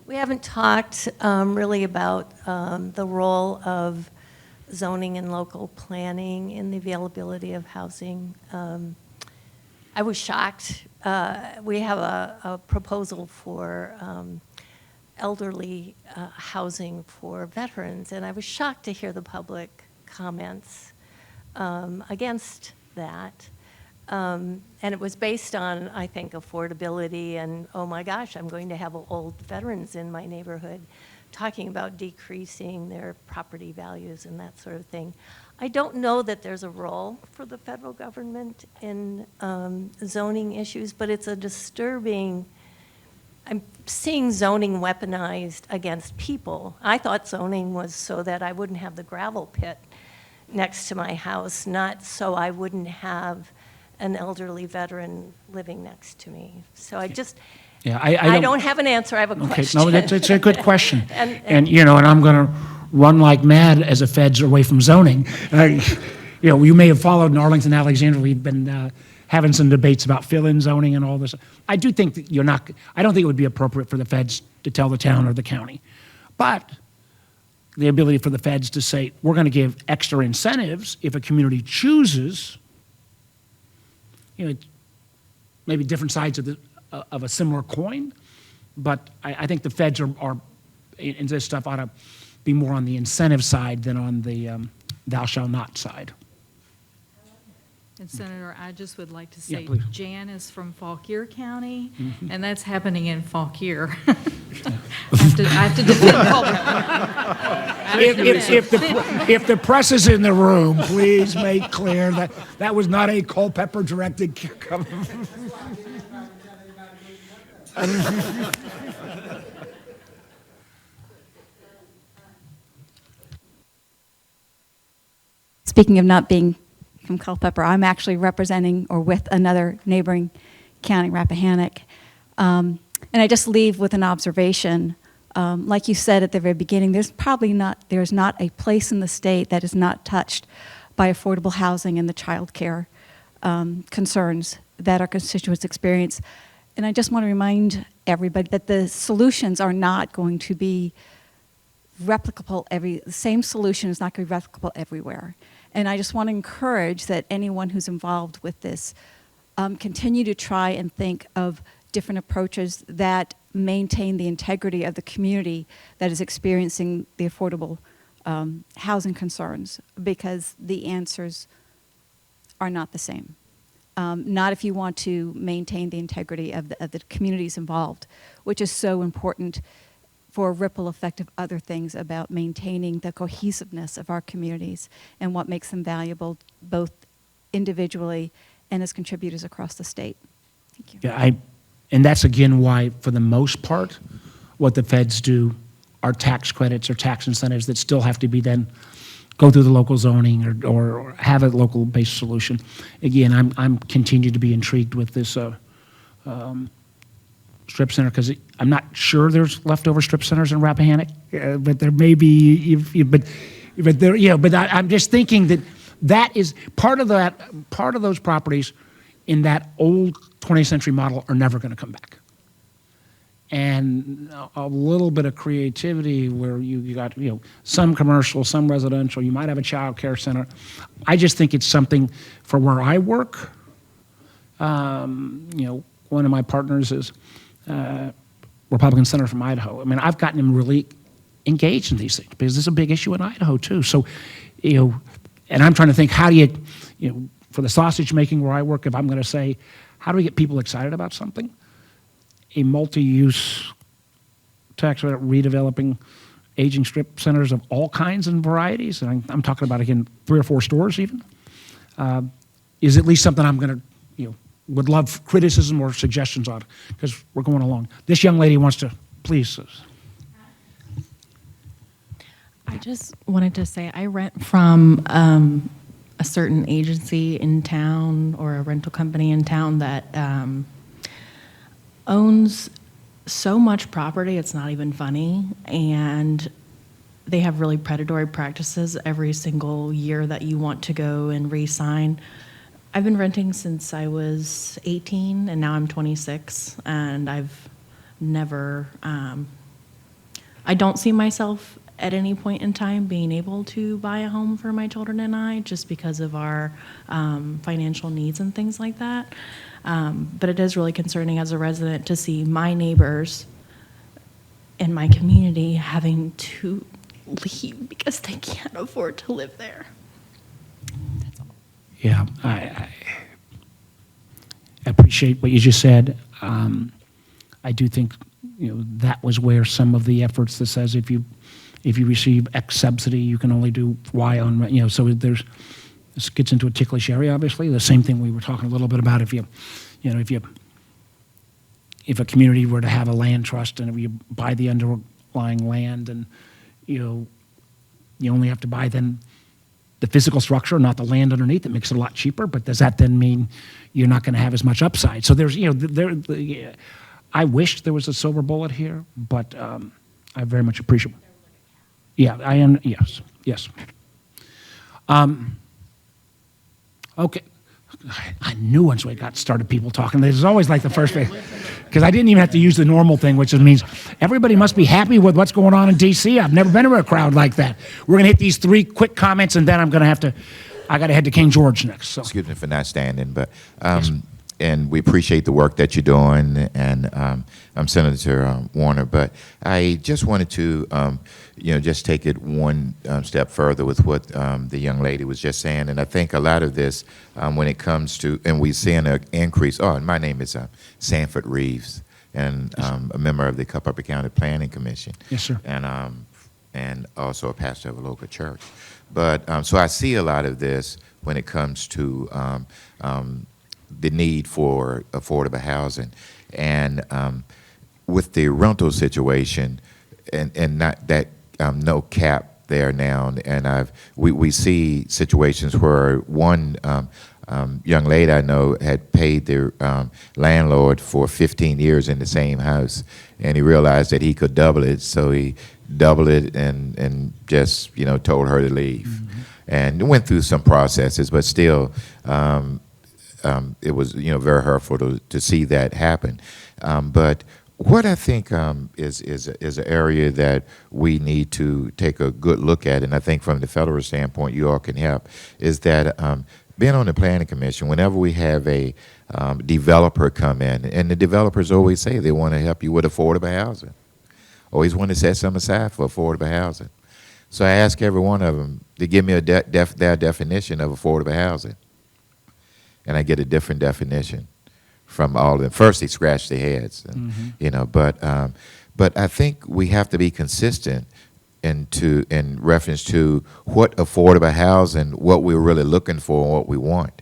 We haven't talked really about the role of zoning and local planning in the availability of housing. I was shocked. We have a proposal for elderly housing for veterans, and I was shocked to hear the public comments against that. And it was based on, I think, affordability and, oh my gosh, I'm going to have old veterans in my neighborhood, talking about decreasing their property values and that sort of thing. I don't know that there's a role for the federal government in zoning issues, but it's a disturbing, I'm seeing zoning weaponized against people. I thought zoning was so that I wouldn't have the gravel pit next to my house, not so I wouldn't have an elderly veteran living next to me. So I just, I don't have an answer, I have a question. Okay, no, it's a good question. and I'm going to run like mad as the feds are away from zoning. You may have followed in Arlington, Alexandria, we've been having some debates about fill-in zoning and all this. I do think that I don't think it would be appropriate for the feds to tell the town or the county. But the ability for the feds to say, we're going to give extra incentives if a community chooses, maybe different sides of a similar coin. But I think the feds are in this stuff ought to be more on the incentive side than on the thou shall not side. And Senator, I just would like to Yeah, say please. Jan is from Fauquier County, and that's happening in Fauquier. I have to defend Culpeper. If the press is in the room, please make clear that that was not a Culpeper directed comment. Speaking of not being from Culpeper, I'm actually representing or with another neighboring county, Rappahannock. And I just leave with an observation. Like you said at the very beginning, there's not a place in the state that is not touched by affordable housing and the child care concerns that our constituents experience. And I just want to remind everybody that the solutions are not going to be replicable. The same solution is not going to be replicable everywhere. And I just want to encourage that anyone who's involved with this continue to try and think of different approaches that maintain the integrity of the community that is experiencing the affordable housing concerns, because the answers are not the same. Not if you want to maintain the integrity of the communities involved, which is so important for a ripple effect of other things about maintaining the cohesiveness of our communities and what makes them valuable both individually and as contributors across the state. Thank you. Yeah, and that's again why, for the most part, what the feds do are tax credits or tax incentives that still have to be then go through the local zoning or have a local-based solution. Again, I'm continue to be intrigued with this strip center, because I'm not sure there's leftover strip centers in Rappahannock, but there may be. But I'm just thinking that is part of those properties in that old 20th century model are never going to come back. And a little bit of creativity where you got some commercial, some residential, you might have a child care center. I just think it's something for where I work. One of my partners is Republican senator from Idaho. I mean, I've gotten him really engaged in these things because this is a big issue in Idaho too. So, and I'm trying to think, how do you, for the sausage making where I work, if I'm going to say, how do we get people excited about something? A multi-use tax credit redeveloping aging strip centers of all kinds and varieties, and I'm talking about, again, 3 or 4 stores even, is at least something I'm going to, would love criticism or suggestions on, because we're going along. This young lady wants to, please. I just wanted to say I rent from a certain agency in town or a rental company in town that owns so much property, it's not even funny, and they have really predatory practices every single year that you want to go and re-sign. I've been renting since I was 18, and now I'm 26, and I've never, I don't see myself at any point in time being able to buy a home for my children and I, just because of our financial needs and things like that. But it is really concerning as a resident to see my neighbors in my community having to leave because they can't afford to live there. Yeah, I appreciate what you just said. I do think that was where some of the efforts that says if you receive X subsidy, you can only do Y on so this gets into a ticklish area. Obviously, the same thing we were talking a little bit about. If a community were to have a land trust and if you buy the underlying land and you only have to buy then the physical structure, not the land underneath, it makes it a lot cheaper. But does that then mean you're not going to have as much upside? So there's, I wish there was a silver bullet here, but I very much appreciate it. Yeah, yes. Okay. I knew once we got started people talking, there's always like the first phase, because I didn't even have to use the normal thing, which means everybody must be happy with what's going on in DC. I've never been to a crowd like that. We're going to hit these 3 quick comments, and then I got to head to King George next. So. Excuse me for not standing, but, and we appreciate the work that you're doing, and I'm Senator Warner, but I just wanted to, just take it one step further with what the young lady was just saying, and I think a lot of this, when it comes to, and we're seeing an increase. Oh, and my name is Sanford Reeves, and a member of the Culpeper County Planning Commission. Yes, sir. And also a pastor of a local church. But so I see a lot of this when it comes to the need for affordable housing, and with the rental situation, and not that no cap there now, and we see situations where one young lady I know had paid their landlord for 15 years in the same house, and he realized that he could double it, so he doubled it and just, you know, told her to leave. And went through some processes, but still, it was, you know, very hurtful to see that happen. But what I think is an area that we need to take a good look at, and I think from the federal standpoint, you all can help, is that being on the planning commission, whenever we have a developer come in, and the developers always say they want to help you with affordable housing, always want to set some aside for affordable housing. So I ask every one of them to give me their definition of affordable housing, and I get a different definition from all of them. First, they scratch their heads, and, you know. But I think we have to be consistent in reference to what affordable housing, what we're really looking for, and what we want,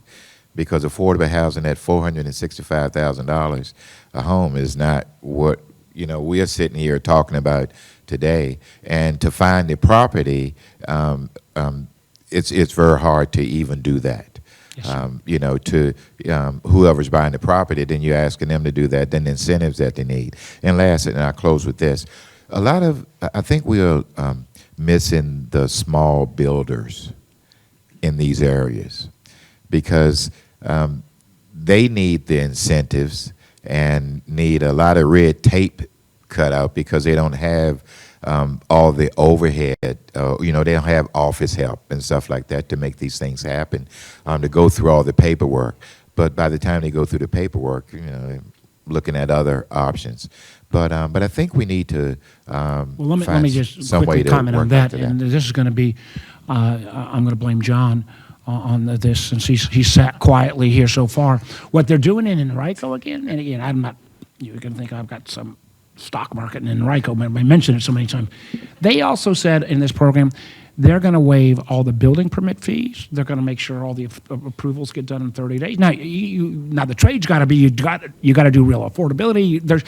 because affordable housing at $465,000 a home is not what, you know, we're sitting here talking about today. And to find the property, it's very hard to even do that. You know, to whoever's buying the property, then you're asking them to do that, then the incentives that they need. And last, and I'll close with this, I think we are missing the small builders in these areas, because they need the incentives and need a lot of red tape cut out, because they don't have all the overhead, you know, they don't have office help and stuff like that to make these things happen, to go through all the paperwork. But by the time they go through the paperwork, you know, they're looking at other options. But I think we need to Well, let me find just some way quickly to comment on work that. into And this is going to be, I'm going to blame John on this, since he's sat quietly here so far. What they're doing in Enrico again, and again, I'm not, you're going to think I've got some stock market in Enrico, but I mentioned it so many times. They also said in this program, they're going to waive all the building permit fees. They're going to make sure all the approvals get done in 30 days. Now, now the trade's got to be, you got to do real affordability.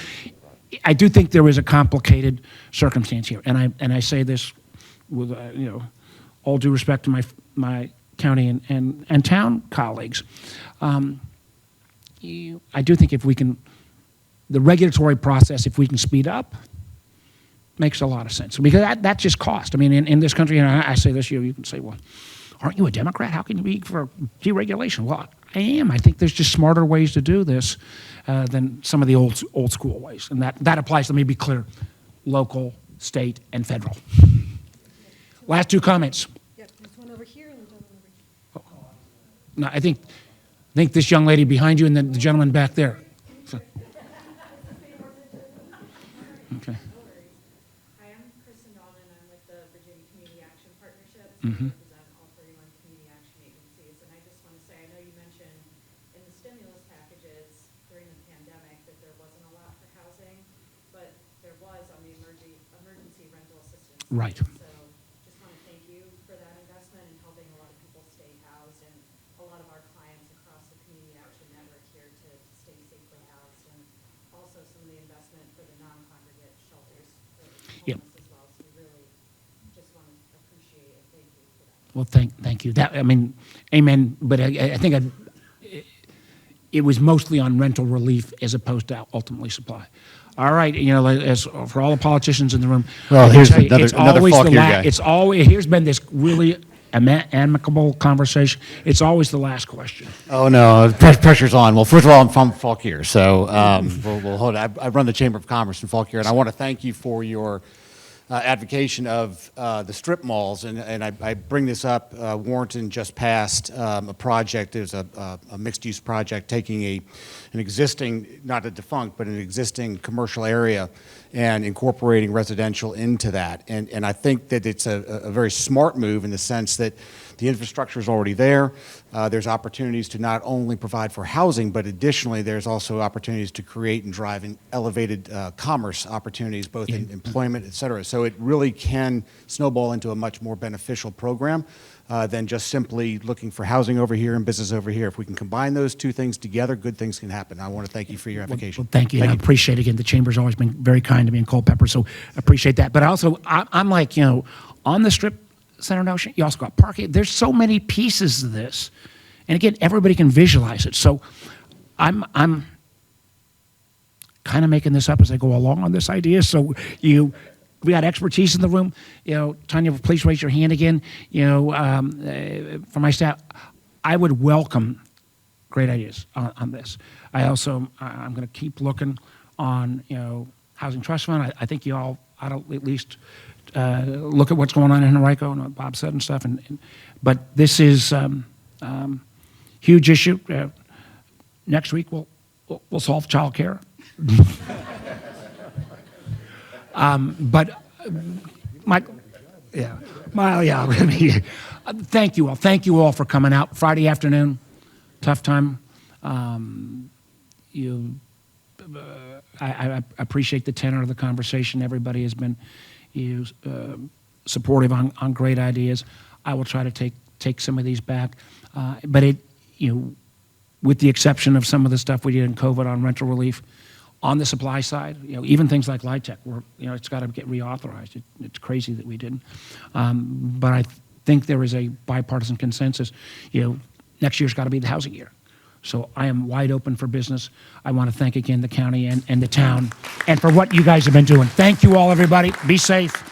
I do think there is a complicated circumstance here, and I say this with you know, all due respect to my county and town colleagues. I do think if we can, the regulatory process, if we can speed up, makes a lot of sense, because that just cost. I mean, in this country, and I say this, you can say, well, aren't you a Democrat? How can you be for deregulation? Well, I am. I think there's just smarter ways to do this than some of the old school ways, and that applies, let me be clear, local, state, and federal. Last two comments. Yeah, there's one over here and the gentleman over here. No, I think this young lady behind you and then the gentleman back there. So. Okay. Mm-hmm. Represent all 31 community action agencies, and I just want to say, I know you mentioned in the stimulus packages during the pandemic that there wasn't a lot for housing, but there was on the emergency rental assistance. Right. So just want to thank you for that investment in helping a lot of people stay housed, and a lot of our clients across the community action network here to stay safely housed, and also some of the investment for the non-congregate shelters for homeless as well. So we really just want to appreciate and thank you for that. Well, thank you. That, I mean, amen. But I think it was mostly on rental relief as opposed to ultimately supply. All right, you know, as for all the politicians in the room, well, here's you, another Fauquier guy. It's always, here's been this really amicable conversation. It's always the last question. Oh no, pressure's on. Well, first of all, I'm from Fauquier, so we'll hold it. I run the Chamber of Commerce in Fauquier, and I want to thank you for your advocation of the strip malls, and I bring this up. Warrenton just passed a project. There's a mixed-use project taking an existing, not a defunct, but an existing commercial area and incorporating residential into that. And I think that it's a very smart move in the sense that the infrastructure is already there. There's opportunities to not only provide for housing, but additionally there's also opportunities to create and drive in elevated commerce opportunities, both in employment, et cetera. So it really can snowball into a much more beneficial program than just simply looking for housing over here and business over here. If we can combine those two things together, good things can happen. I want to thank you for your advocation. Well, thank you. I appreciate it. Again, the Chamber's always been very kind to me in Culpeper, so appreciate that. But also, I'm like, you know, on the strip center notion, you also got parking. There's so many pieces of this. And again, everybody can visualize it. So I'm kind of making this up as I go along on this idea. So we got expertise in the room. Tanya, please raise your hand again. For my staff, I would welcome great ideas on this. I'm going to keep looking on, Housing Trust Fund. I think you all ought to at least look at what's going on in Henrico and what Bob said and stuff. But this is huge issue. Next week we'll solve child care. Thank you all. Thank you all for coming out Friday afternoon. Tough time. I appreciate the tenor of the conversation. Everybody has been supportive on great ideas. I will try to take some of these back, but with the exception of some of the stuff we did in COVID on rental relief, on the supply side, even things like LIHTC, it's got to get reauthorized. It's crazy that we didn't, but I think there is a bipartisan consensus. Next year's got to be the housing year. So I am wide open for business. I want to thank again the county and the town and for what you guys have been doing. Thank you all, everybody. Be safe.